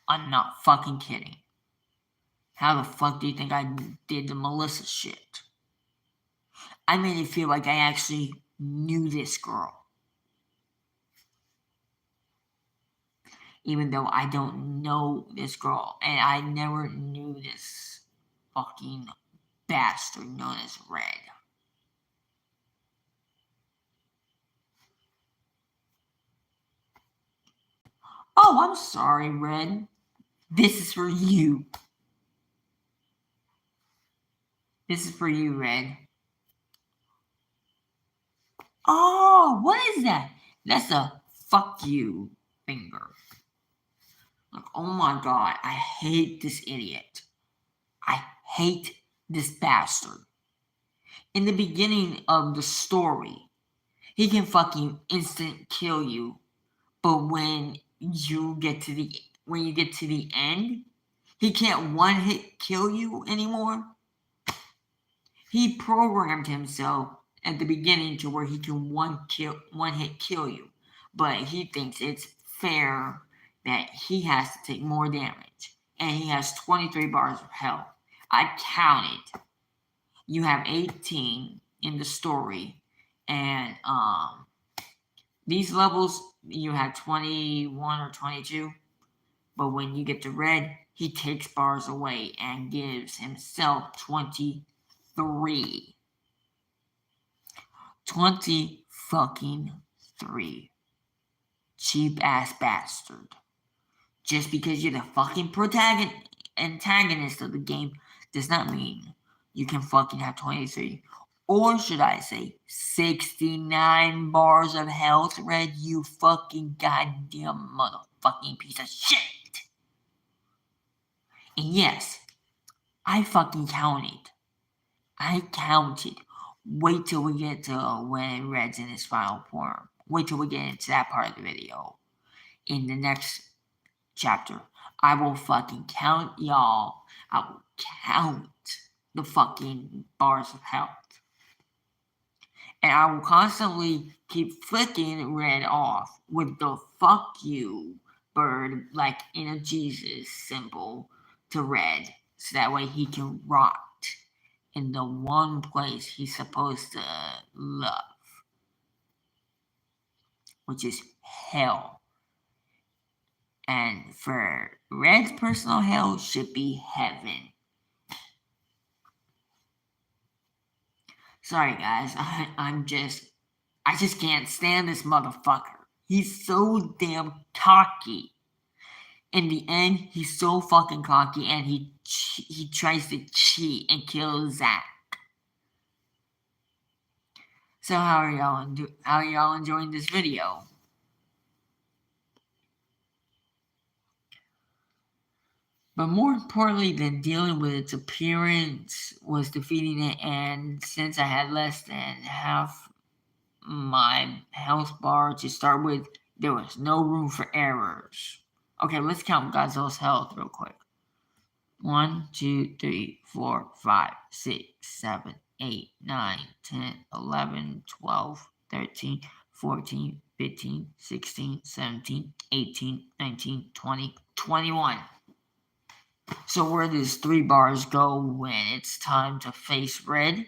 I'm not fucking kidding. How the fuck do you think I did the Melissa shit? I made it feel like I actually knew this girl. Even though I don't know this girl. And I never knew this fucking bastard known as Red. Oh, I'm sorry, Red. This is for you. This is for you, Red. Oh, what is that? That's a fuck you finger. Like, oh my god, I hate this idiot. I hate this bastard. In the beginning of the story, he can fucking instant kill you, but when you get to the end, he can't one hit kill you anymore. He programmed himself at the beginning to where he can one hit kill you, but he thinks it's fair that he has to take more damage, and he has 23 bars of health. I counted. You have 18 in the story, and these levels you have 21 or 22. But when you get to Red, he takes bars away and gives himself 23. 20 fucking 3. Cheap ass bastard. Just because you're the fucking antagonist of the game does not mean you can fucking have 23. Or should I say 69 bars of health, Red, you fucking goddamn motherfucking piece of shit. And yes, I fucking counted. I counted. Wait till we get to when Red's in his final form. Wait till we get into that part of the video. In the next chapter, I will fucking count y'all. I will count the fucking bars of health. And I will constantly keep flicking Red off with the fuck you bird, like in a Jesus symbol, to Red. So that way he can rot in the one place he's supposed to love, which is hell. And for Red's personal hell should be heaven. Sorry guys, I just can't stand this motherfucker. He's so damn cocky. In the end, he's so fucking cocky, and he tries to cheat and kill Zack. So how are y'all enjoying this video? But more importantly than dealing with its appearance was defeating it, and since I had less than half my health bar to start with, there was no room for errors. Okay, let's count Godzilla's health real quick. 1, 2, 3, 4, 5, 6, 7, 8, 9, 10, 11, 12, 13, 14, 15, 16, 17, 18, 19, 20, 21. So where does 3 bars go when it's time to face Red?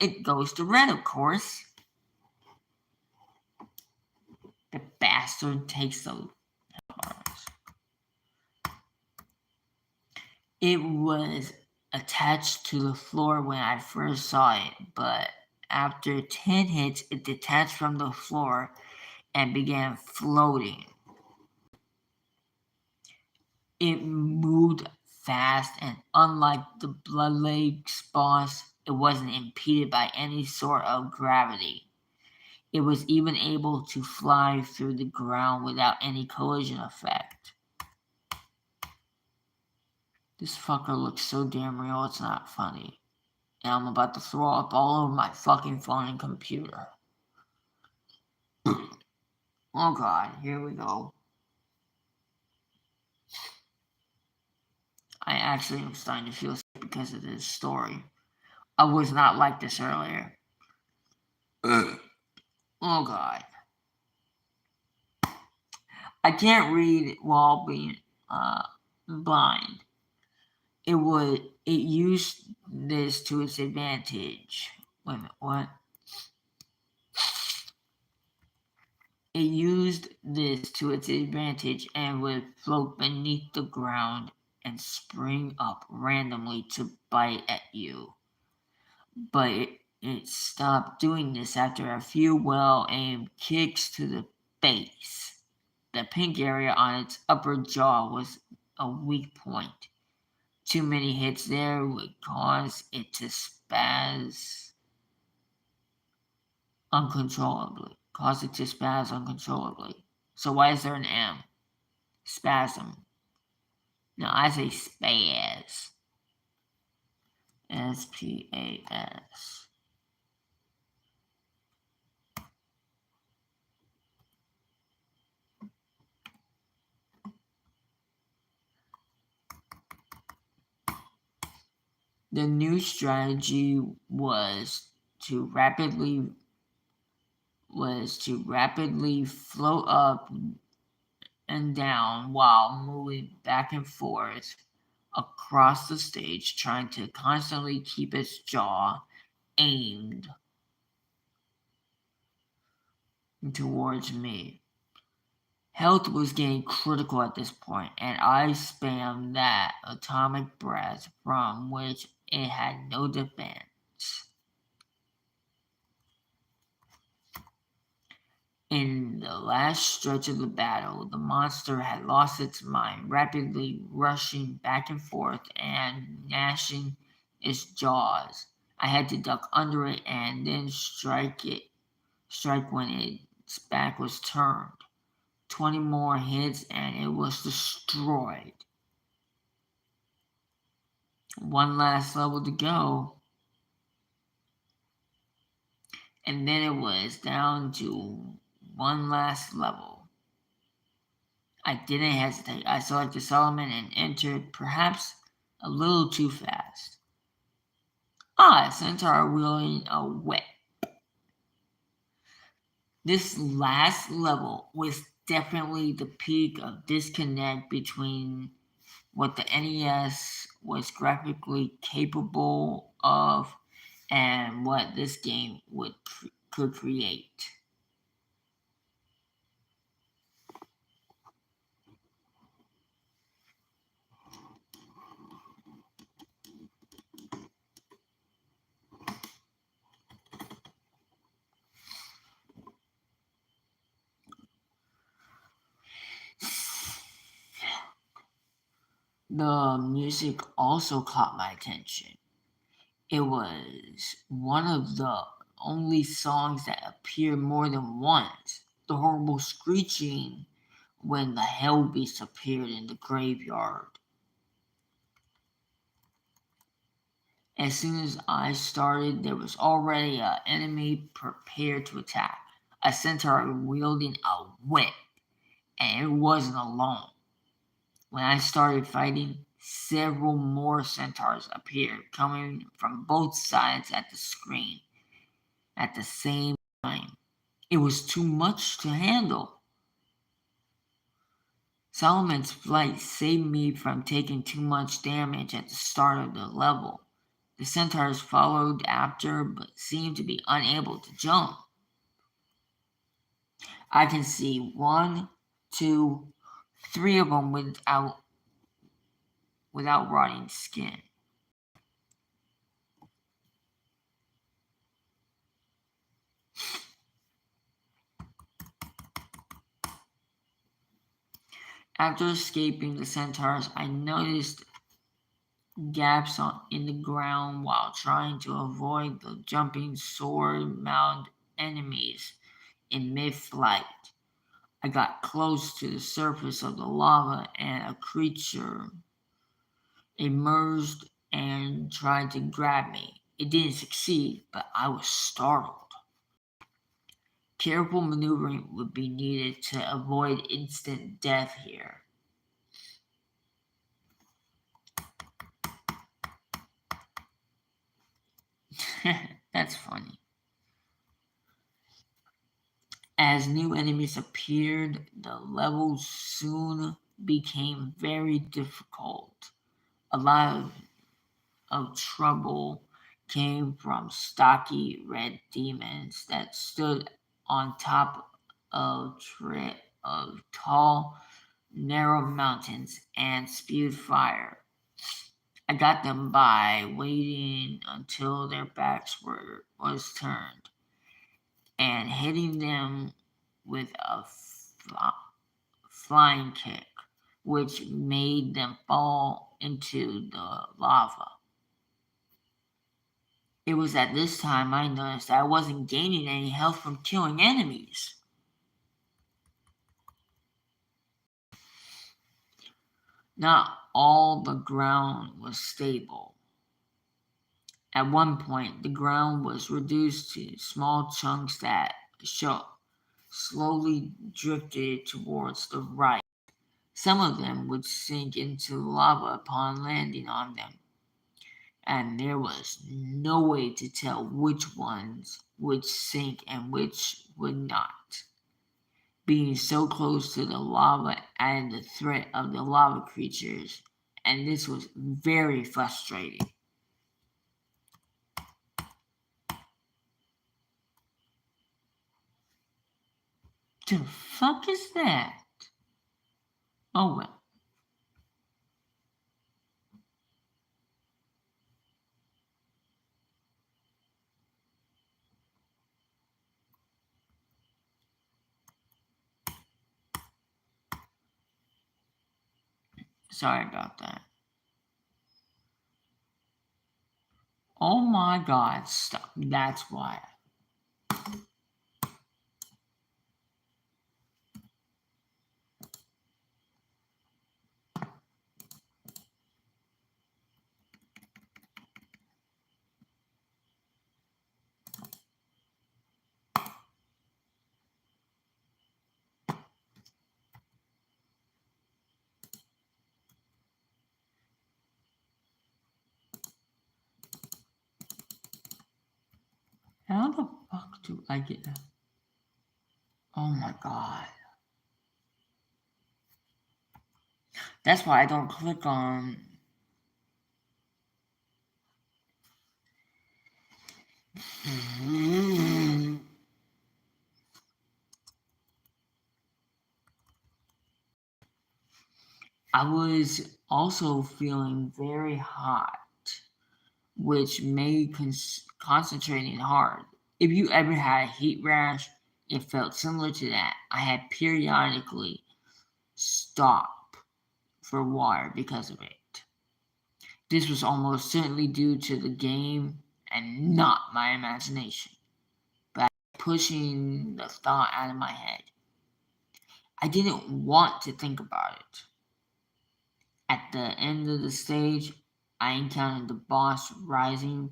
It goes to Red, of course. The bastard takes the bars. It was attached to the floor when I first saw it, but after 10 hits, it detached from the floor and began floating. It moved fast, and unlike the Bloodlegs boss, it wasn't impeded by any sort of gravity. It was even able to fly through the ground without any collision effect. This fucker looks so damn real, it's not funny. And I'm about to throw up all over my fucking phone and computer. Oh god, here we go. I actually am starting to feel sick because of this story. I was not like this earlier. Oh god. I can't read while being blind. It used this to its advantage. Wait a minute, what? It used this to its advantage and would float beneath the ground and spring up randomly to bite at you. But it stopped doing this after a few well-aimed kicks to the face. The pink area on its upper jaw was a weak point. Too many hits there would cause it to spaz uncontrollably. So why is there an M? Spasm. No, I say spaz. S-P-A-S. The new strategy was to rapidly float up and down while moving back and forth across the stage, trying to constantly keep its jaw aimed towards me. Health was getting critical at this point, and I spammed that atomic breath from which it had no defense. In the last stretch of the battle, the monster had lost its mind, rapidly rushing back and forth and gnashing its jaws. I had to duck under it and then strike when its back was turned. 20 more hits and it was destroyed. One last level to go. And then it was down to one last level. I didn't hesitate. I selected Solomon and entered, perhaps a little too fast. A centaur wielding a whip. This last level was definitely the peak of disconnect between what the NES was graphically capable of and what this game could create. The music also caught my attention. It was one of the only songs that appeared more than once. The horrible screeching when the hell beast appeared in the graveyard. As soon as I started, there was already an enemy prepared to attack. A centaur wielding a whip, and it wasn't alone. When I started fighting, several more centaurs appeared, coming from both sides at the screen at the same time. It was too much to handle. Solomon's flight saved me from taking too much damage at the start of the level. The centaurs followed after, but seemed to be unable to jump. I can see 1, 2, 3 of them without rotting skin. After escaping the centaurs, I noticed gaps in the ground while trying to avoid the jumping sword-mouthed enemies in mid-flight. I got close to the surface of the lava and a creature emerged and tried to grab me. It didn't succeed, but I was startled. Careful maneuvering would be needed to avoid instant death here. That's funny. As new enemies appeared, the levels soon became very difficult. A lot of trouble came from stocky red demons that stood on top of tall, narrow mountains and spewed fire. I got them by waiting until their backs was turned and hitting them with a flying kick, which made them fall into the lava. It was at this time I noticed that I wasn't gaining any health from killing enemies. Not all the ground was stable. At one point, the ground was reduced to small chunks that slowly drifted towards the right. Some of them would sink into lava upon landing on them, and there was no way to tell which ones would sink and which would not. Being so close to the lava added the threat of the lava creatures, and this was very frustrating. The fuck is that? Oh well. Sorry about that. Oh my god, stop. That's why. How the fuck do I get that? Oh my god. That's why I don't click on. I was also feeling very hot, which made concentrating hard. If you ever had a heat rash, it felt similar to that. I had periodically stop for water because of it. This was almost certainly due to the game and not my imagination, but pushing the thought out of my head. I didn't want to think about it. At the end of the stage, I encountered the boss rising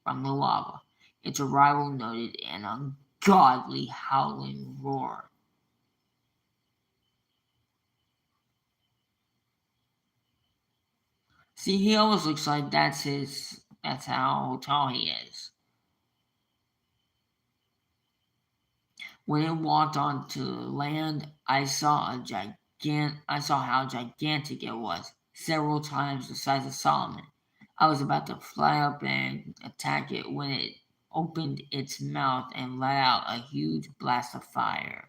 from the lava. Its arrival noted an ungodly howling roar. See, he always looks like that's how tall he is. When it walked onto land, I saw how gigantic it was, several times the size of Solomon. I was about to fly up and attack it when it opened its mouth and let out a huge blast of fire.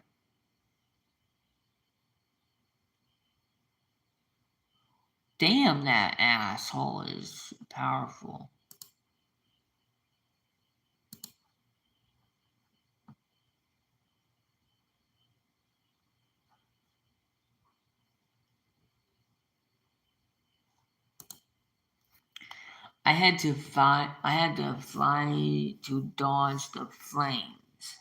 Damn, that asshole is powerful. I had to fly to dodge the flames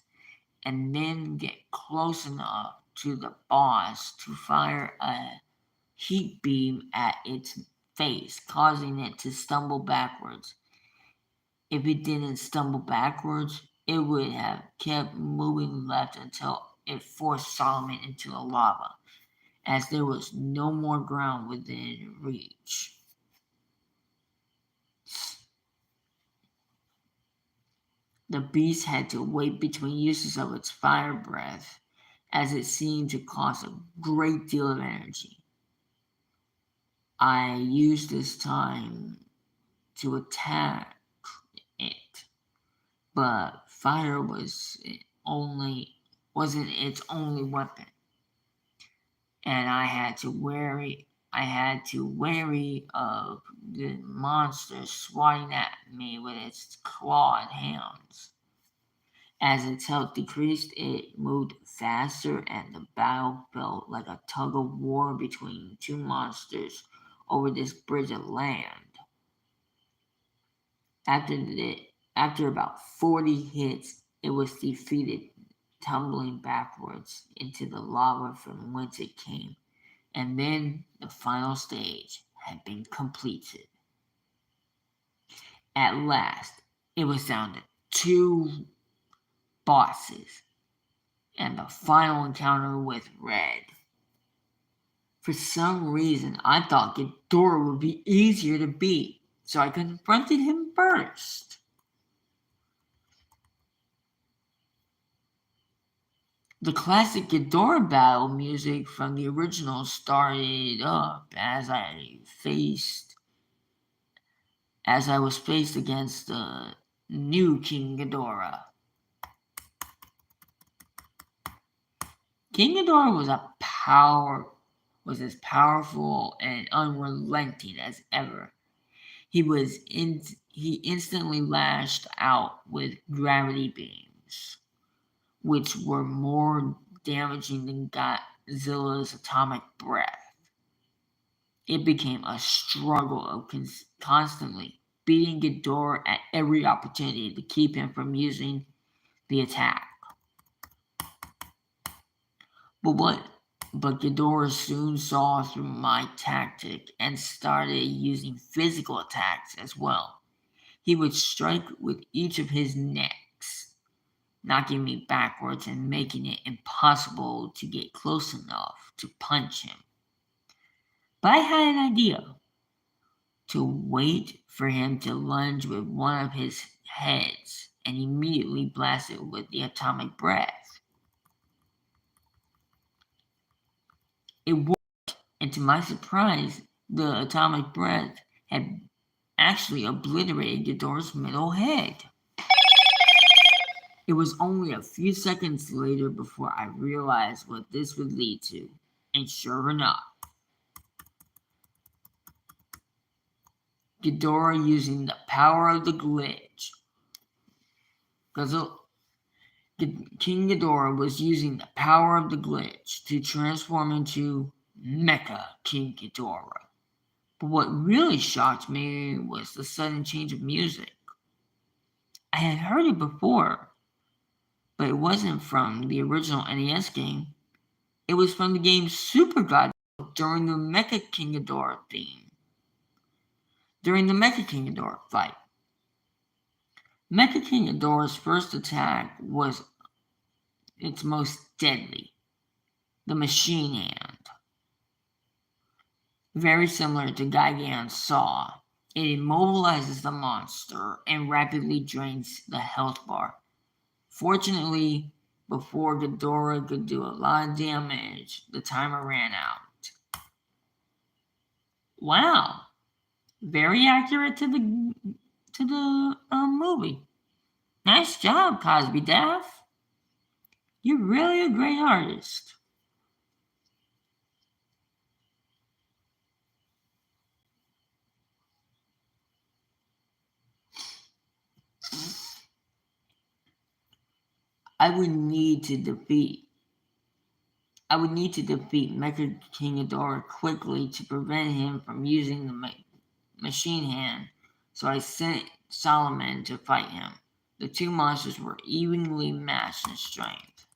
and then get close enough to the boss to fire a heat beam at its face, causing it to stumble backwards. If it didn't stumble backwards, it would have kept moving left until it forced Solomon into the lava, as there was no more ground within reach. The beast had to wait between uses of its fire breath, as it seemed to cost a great deal of energy. I used this time to attack it, but fire wasn't its only weapon, and I had to wary of the monster swatting at me with its clawed hands. As its health decreased, it moved faster, and the battle felt like a tug of war between two monsters over this bridge of land. After about 40 hits, it was defeated, tumbling backwards into the lava from whence it came, and then the final stage had been completed. At last, it was down to two bosses and the final encounter with Red. For some reason, I thought Ghidorah would be easier to beat, so I confronted him first. The classic Ghidorah battle music from the original started up as I was faced against the new King Ghidorah. King Ghidorah was as powerful and unrelenting as ever. He instantly lashed out with gravity beams, which were more damaging than Godzilla's atomic breath. It became a struggle of constantly beating Ghidorah at every opportunity to keep him from using the attack. But Ghidorah soon saw through my tactic and started using physical attacks as well. He would strike with each of his necks, knocking me backwards and making it impossible to get close enough to punch him. But I had an idea: to wait for him to lunge with one of his heads and immediately blast it with the atomic breath. It worked, and to my surprise, the atomic breath had actually obliterated Ghidorah's middle head. It was only a few seconds later before I realized what this would lead to, and sure enough, Ghidorah using the power of the glitch. King Ghidorah was using the power of the glitch to transform into Mecha King Ghidorah. But what really shocked me was the sudden change of music. I had heard it before, but it wasn't from the original NES game. It was from the game Super Godzilla during the Mecha King Ghidorah theme. During the Mecha King Ghidorah fight. Mecha King Ghidorah's first attack was its most deadly, the machine hand. Very similar to Gigan's Saw, it immobilizes the monster and rapidly drains the health bar. Fortunately, before Ghidorah could do a lot of damage, the timer ran out. Wow, very accurate to the movie. Nice job, Cosby Daff. You're really a great artist. I would need to defeat Mecha King Ghidorah quickly to prevent him from using the machine hand, so I sent Solomon to fight him. The two monsters were evenly matched in strength.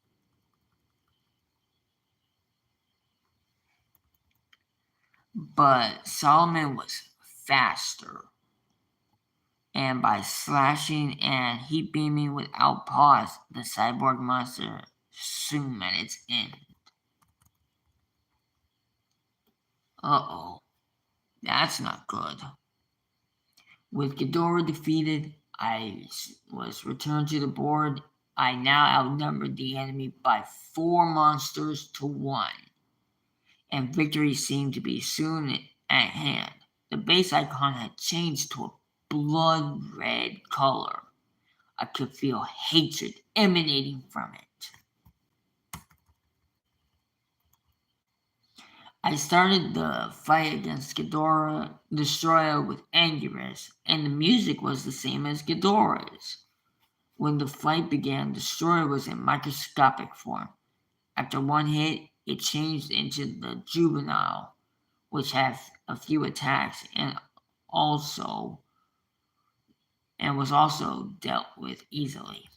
But Solomon was faster, and by slashing and heat beaming without pause, the cyborg monster soon met its end. Uh-oh, that's not good. With Ghidorah defeated, I was returned to the board. I now outnumbered the enemy by 4 monsters to 1, and victory seemed to be soon at hand. The base icon had changed to a blood red color. I could feel hatred emanating from it. I started the fight against Ghidorah Destroyer with Anguirus, and the music was the same as Ghidorah's. When the fight began, Destroyer was in microscopic form. After one hit, it changed into the Juvenile, which had a few attacks and was also dealt with easily.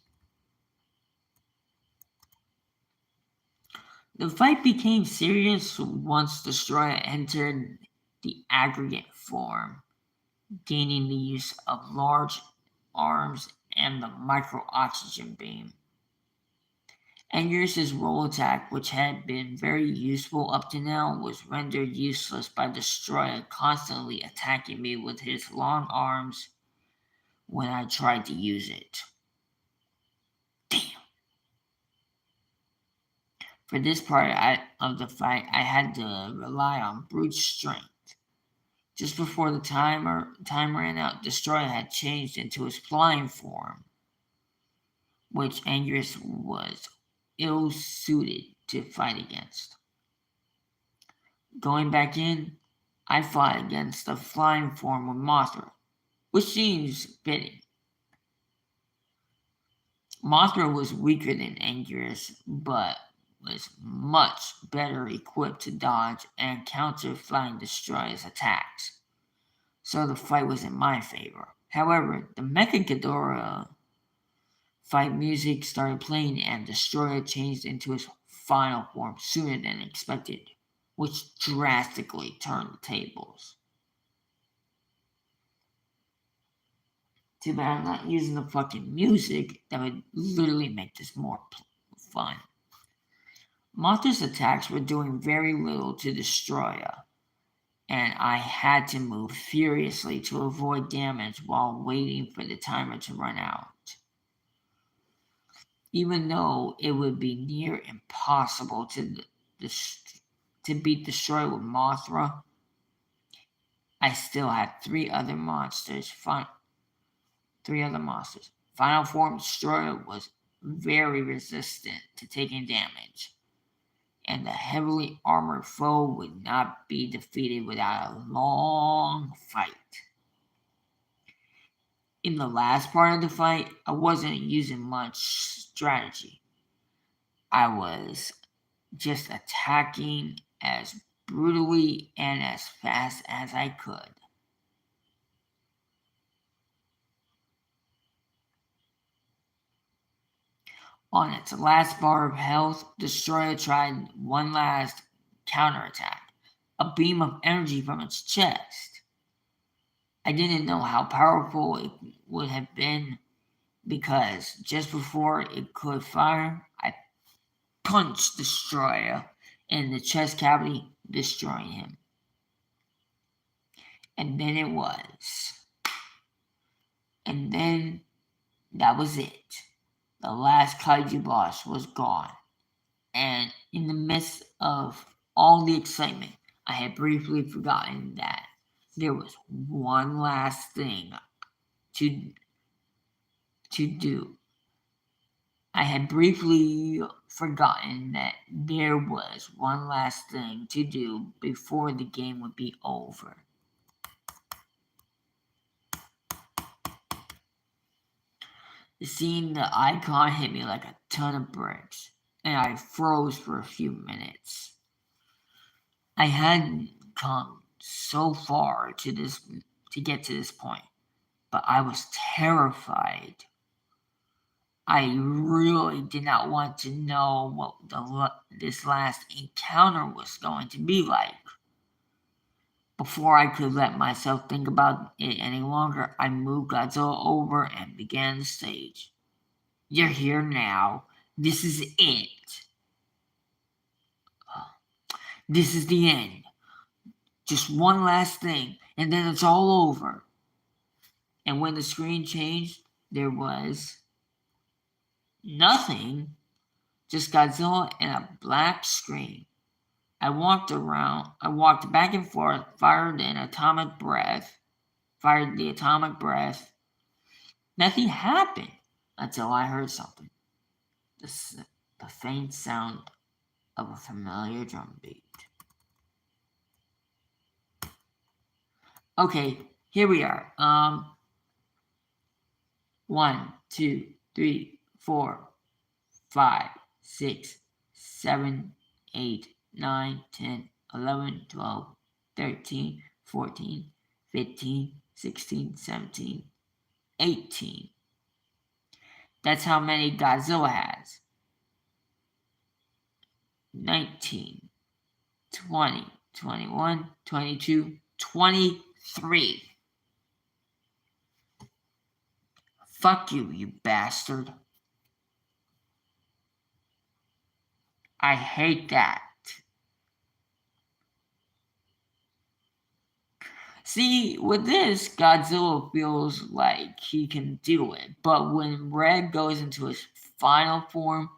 The fight became serious once Destroyer entered the aggregate form, gaining the use of large arms and the micro-oxygen beam. Anguirus' roll attack, which had been very useful up to now, was rendered useless by Destroyer constantly attacking me with his long arms when I tried to use it. Damn. For this part of the fight, I had to rely on brute strength. Just before the time ran out, Destroyer had changed into his flying form, which Anguirus was ill-suited to fight against. Going back in, I fought against the flying form of Mothra, which seems fitting. Mothra was weaker than Anguirus, but was much better equipped to dodge and counter Flying Destroyer's attacks, so the fight was in my favor. However, the Mecha Ghidorah fight music started playing and Destroyer changed into his final form sooner than expected, which drastically turned the tables. Too bad I'm not using the fucking music. That would literally make this more fun. Mothra's attacks were doing very little to Destroyer, and I had to move furiously to avoid damage while waiting for the timer to run out. Even though it would be near impossible to beat Destroyer with Mothra, I still had three other monsters. Final Form Destroyer was very resistant to taking damage, and the heavily armored foe would not be defeated without a long fight. In the last part of the fight, I wasn't using much strategy. I was just attacking as brutally and as fast as I could. On its last bar of health, Destroyer tried one last counterattack, a beam of energy from its chest. I didn't know how powerful it would have been because just before it could fire, I punched Destroyer in the chest cavity, destroying him. And then it was. And then that was it. The last kaiju boss was gone. And in the midst of all the excitement, I had briefly forgotten that there was one last thing to do. I had briefly forgotten that there was one last thing to do before the game would be over. Seeing the icon hit me like a ton of bricks, and I froze for a few minutes. I hadn't come so far to get to this point, but I was terrified. I really did not want to know what this last encounter was going to be like. Before I could let myself think about it any longer, I moved Godzilla over and began the stage. You're here now. This is it. This is the end. Just one last thing, and then it's all over. And when the screen changed, there was nothing, just Godzilla and a black screen. I walked back and forth, fired the atomic breath. Nothing happened until I heard something. The faint sound of a familiar drum beat. Okay, here we are. 1, 2, 3, 4, 5, 6, 7, 8, 9, 10, 11, 12, 13, 14, 15, 16, 17, 18. That's how many Godzilla has. 19, 20, 21, 22, 23. Fuck you, you bastard. I hate that. See, with this, Godzilla feels like he can do it, but when Red goes into his final form,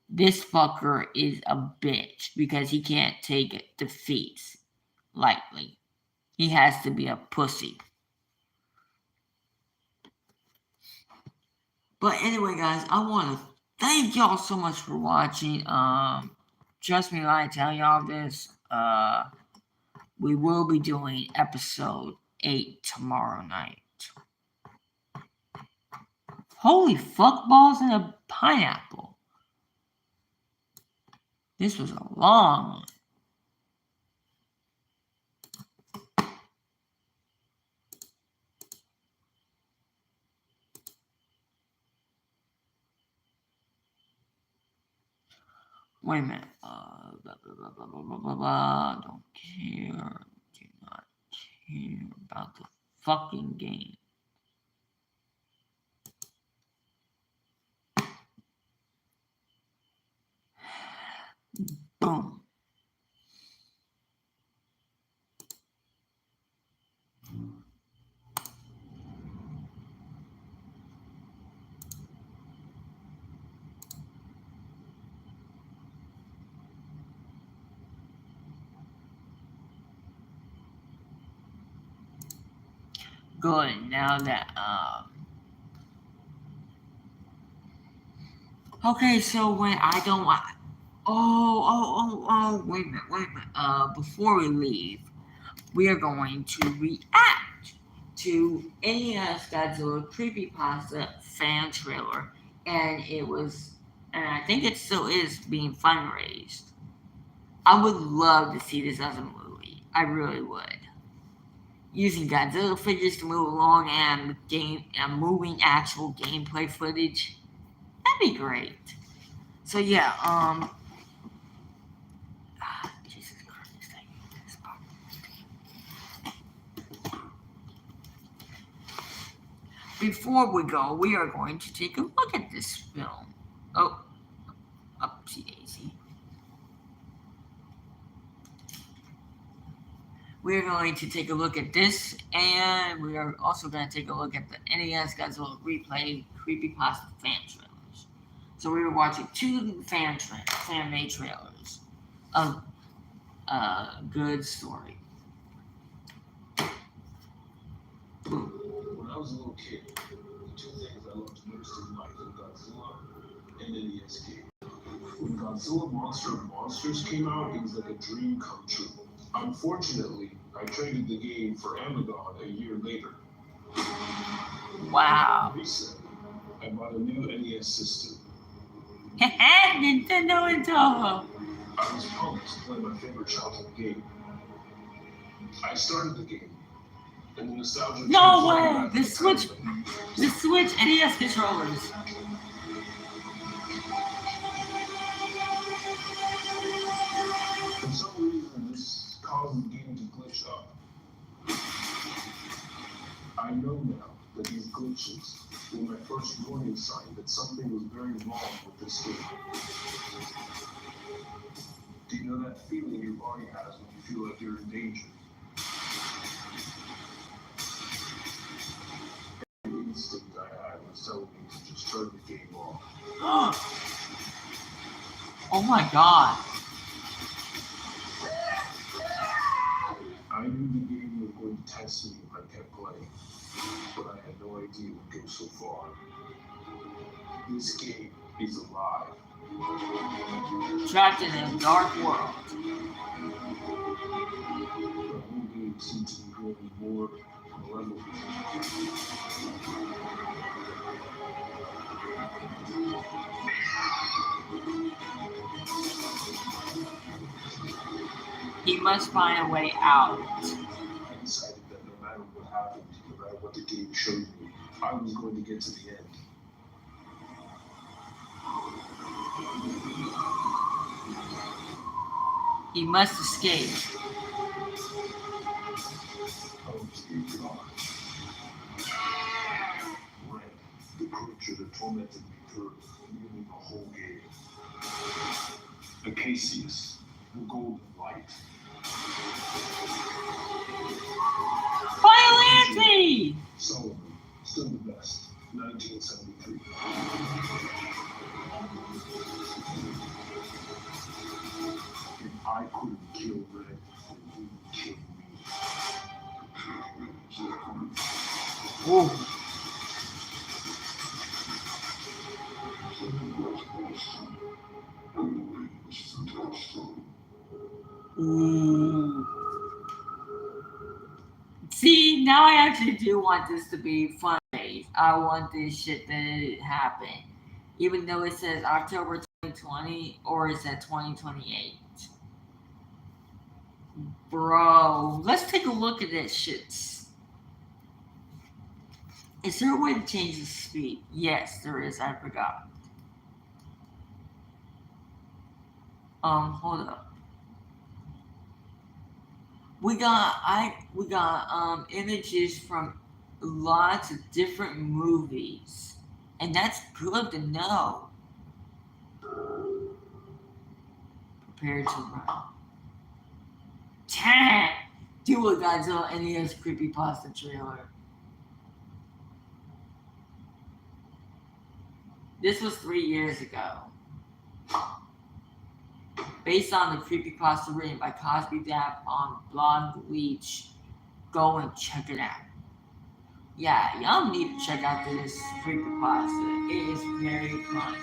this fucker is a bitch because he can't take defeats lightly. He has to be a pussy. But anyway, guys, I want to thank y'all so much for watching. Trust me when I tell y'all this. We will be doing episode 8 tomorrow night. Holy fuck balls and a pineapple. This was a long one. Wait a minute. Blah, blah, blah, blah, blah, blah, blah. Don't care. Do not care about the fucking game. Boom. Good. Now that okay, so when I don't want wait a minute. Before we leave, we are going to react to NES Godzilla Creepypasta fan trailer, and I think it still is being fundraised. I would love to see this as a movie. I really would. Using Godzilla figures to move along and moving actual gameplay footage, that'd be great. So yeah, Jesus Christ, I hate this part. Before we go, we are going to take a look at this film. Oh, upsy daisy. We're going to take a look at this, and we are also going to take a look at the NES Godzilla Replay Creepypasta fan trailers. So we were watching 2 fan-made trailers of a good story. Boom. When I was a little kid, the 2 things I loved most in life were Godzilla and NES game. When Godzilla Monster of Monsters came out, it was like a dream come true. Unfortunately, I traded the game for Amazon a year later. Wow. Recently, I bought a new NES system. Nintendo and Toho. I was pumped to play my favorite childhood game. I started the game, and the nostalgia. No way! The Switch NES controllers. For some reason, this caused the game to glitch up. I know now that these glitches were my first warning sign that something was very wrong with this game. Do you know that feeling your body has when you feel like you're in danger? The instinct I had was my god. I knew the game was going to test me if I kept playing, but I had no idea it would go so far. This game is alive. Trapped in a dark world. The whole game seemed to be growing more malevolent. He must find a way out. I decided that no matter what happened, no matter what the game showed me, I was going to get to the end. He must escape. Red, the creature that tormented me for nearly the whole game. Acacius, the golden light. Violante! Solomon, still the best. 1973. If I couldn't kill Red, then he would kill me. Oh. Ooh. See, now I actually do want this to be fun. I want this shit to happen. Even though it says October 2020 or it said 2028. Bro, let's take a look at this shit. Is there a way to change the speed? Yes, there is. I forgot. Hold up. We got images from lots of different movies, and that's good to know. Prepare to run. Damn! Do a Godzilla NES Creepypasta trailer. This was 3 years ago. Based on the creepypasta written by Cosby Dap on Blog Leech. Go and check it out. Yeah, y'all need to check out this creepypasta. It is very funny.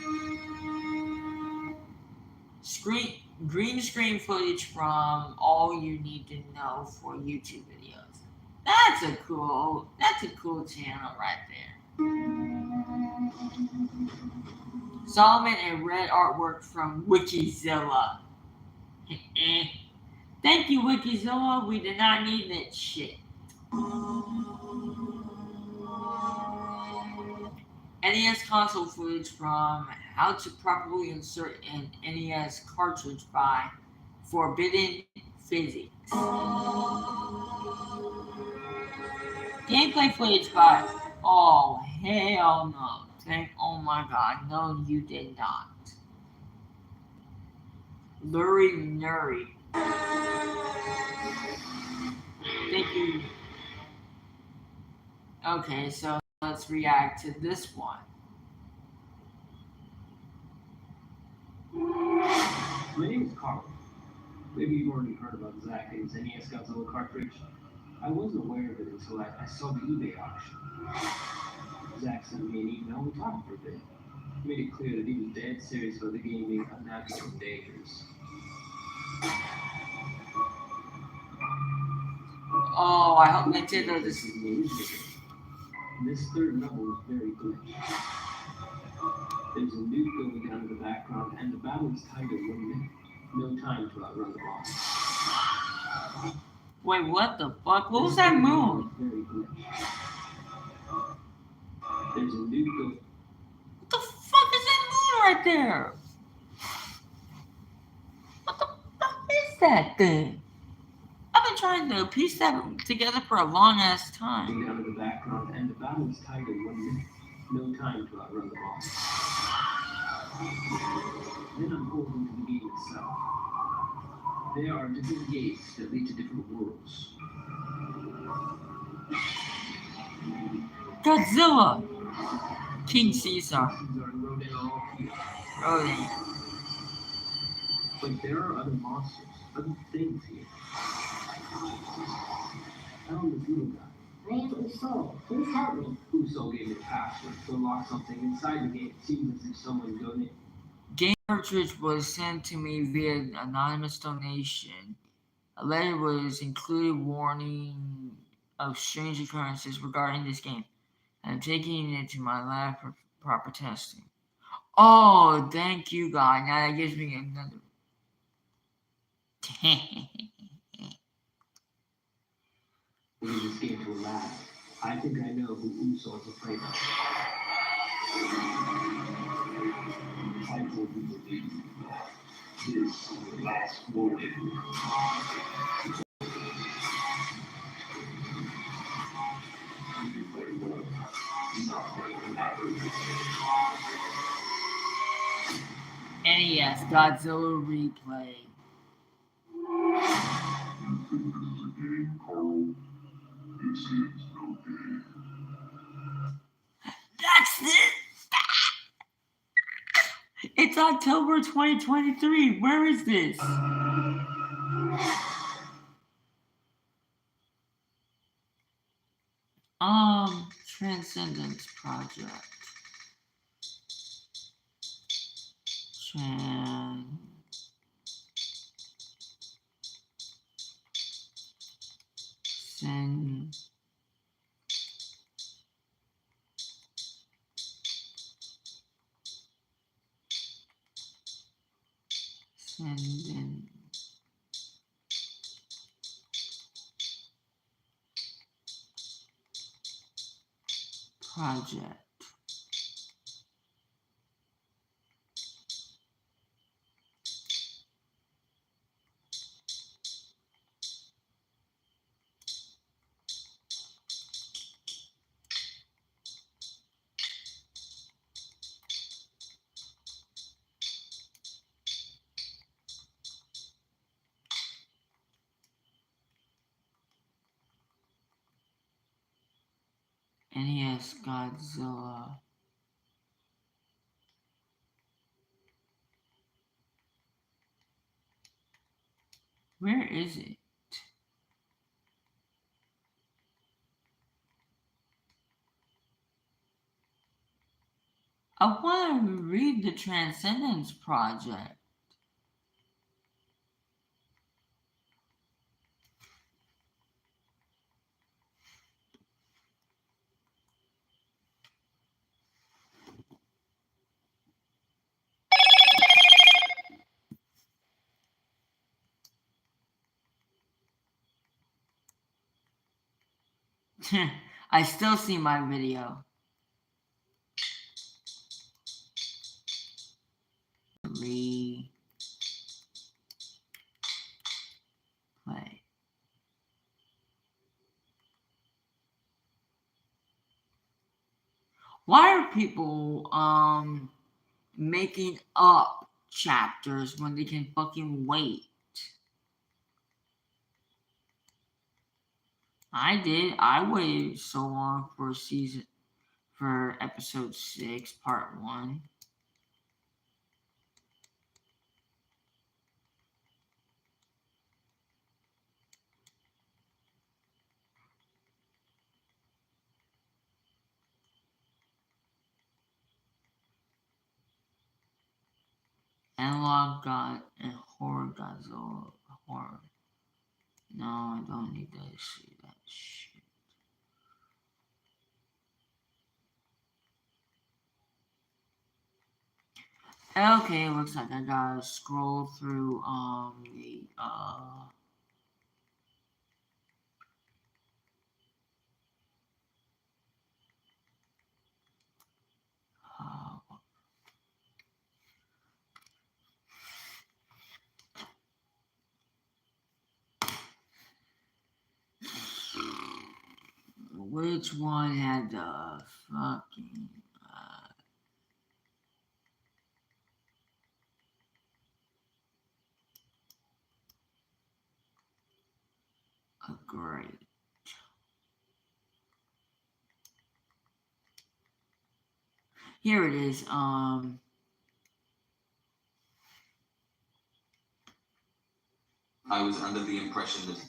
Green screen footage from All You Need to Know for YouTube videos. That's a cool channel right there. Solomon and red artwork from Wikizilla. Thank you, Wikizilla. We did not need that shit. NES console footage from How to Properly Insert an NES Cartridge by Forbidden Physics. Gameplay footage by Oh hell no. Oh my god, no you did not. Luri Nuri. Thank you. Okay, so let's react to this one. My name is Carl. Maybe you've already heard about Zach and his NES Godzilla cartridge. I wasn't aware of it until I saw the eBay auction. Zach sent me an email and we talked for a bit. He made it clear that he was dead serious about the game being unnatural and dangerous. Oh, I hope Nintendo This is the music. This third level is very glitched. There's a nuke going down in the background, and the battle is tied at 1 minute. No time to outrun the boss. Wait, what the fuck? What was that moon? Very glitched. There's a nuke going. What the fuck is that moon right there? What the fuck is that thing? I've been trying to piece that together for a long ass time. Down in the background, and the battle is tied at 1 minute. No time to outrun the boss. Then I'm pulled into the game itself. There are different gates that lead to different worlds. Godzilla! King Caesar. Caesar and Rodan are all here. Rodan. But there are other monsters, other things here. I don't this little guy. My name is Uso. Please help me. Uso gave me a password to unlock something inside the game. It seems as if someone donated. Game cartridge was sent to me via anonymous donation. A letter was included warning of strange occurrences regarding this game. I'm taking it to my lab for proper testing. Oh, thank you, God. Now that gives me another. We can escape to a lab. I think I know who Uso is afraid of. I hope you believe this is the last warning. NES Godzilla Replay. That's it! It's October 2023. Where is this? Transcendence Project. Transcendence Project. NES Godzilla. Where is it? I want to read the Transcendence Project. I still see my video. Replay. Why are people making up chapters when they can fucking wait? I did. I waited so long for episode 6, part 1. Analog God and Horror Godzilla. Horror. No, I don't need to see that shit. Okay, looks like I gotta scroll through the which one had the fucking great. Here it is. I was under the impression that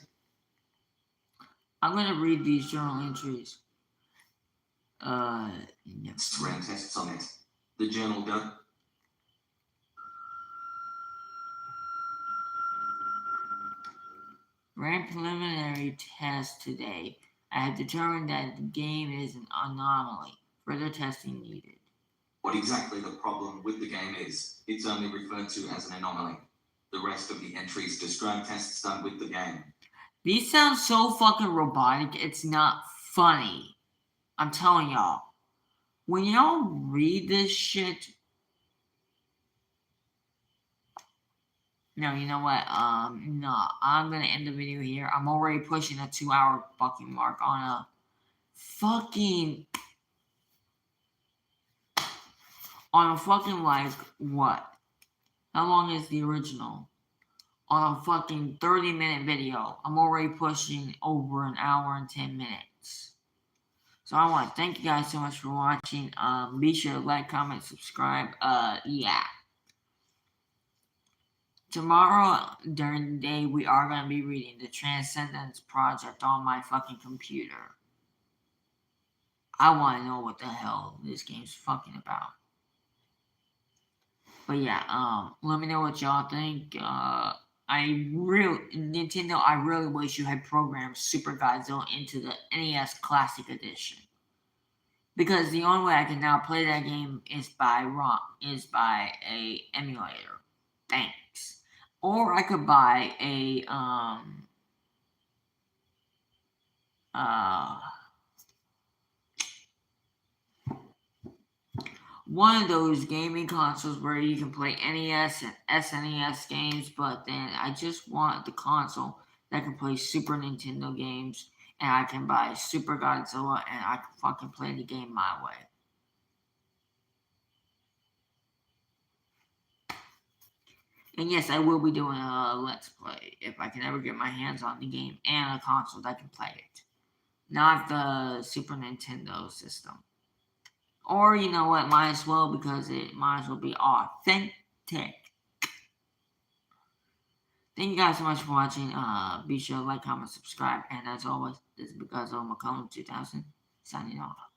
I'm gonna read these journal entries. Yeah. ran tests on it. The journal does. Ran preliminary tests today. I have determined that the game is an anomaly. Further testing needed. What exactly the problem with the game is, it's only referred to as an anomaly. The rest of the entries describe tests done with the game. These sound so fucking robotic, it's not funny. I'm telling y'all. When y'all read this shit. No, you know what? No, I'm gonna end the video here. I'm already pushing a 2-hour fucking mark on a fucking. Like, what? How long is the original? On a fucking 30-minute video. I'm already pushing over an hour and 10 minutes. So I want to thank you guys so much for watching. Be sure to like, comment, subscribe. Yeah. Tomorrow during the day we are going to be reading the Transcendence Project on my fucking computer. I want to know what the hell this game's fucking about. But yeah, let me know what y'all think. Nintendo, I really wish you had programmed Super Godzilla into the NES Classic Edition. Because the only way I can now play that game is by a emulator. Thanks. Or I could buy a one of those gaming consoles where you can play NES and SNES games, but then I just want the console that can play Super Nintendo games, and I can buy Super Godzilla, and I can fucking play the game my way. And yes, I will be doing a Let's Play if I can ever get my hands on the game and a console that can play it. Not the Super Nintendo system. Or, you know what, might as well, because it might as well be authentic. Thank you guys so much for watching. Be sure to like, comment, subscribe. And as always, this is because of McCollum 2000, signing off.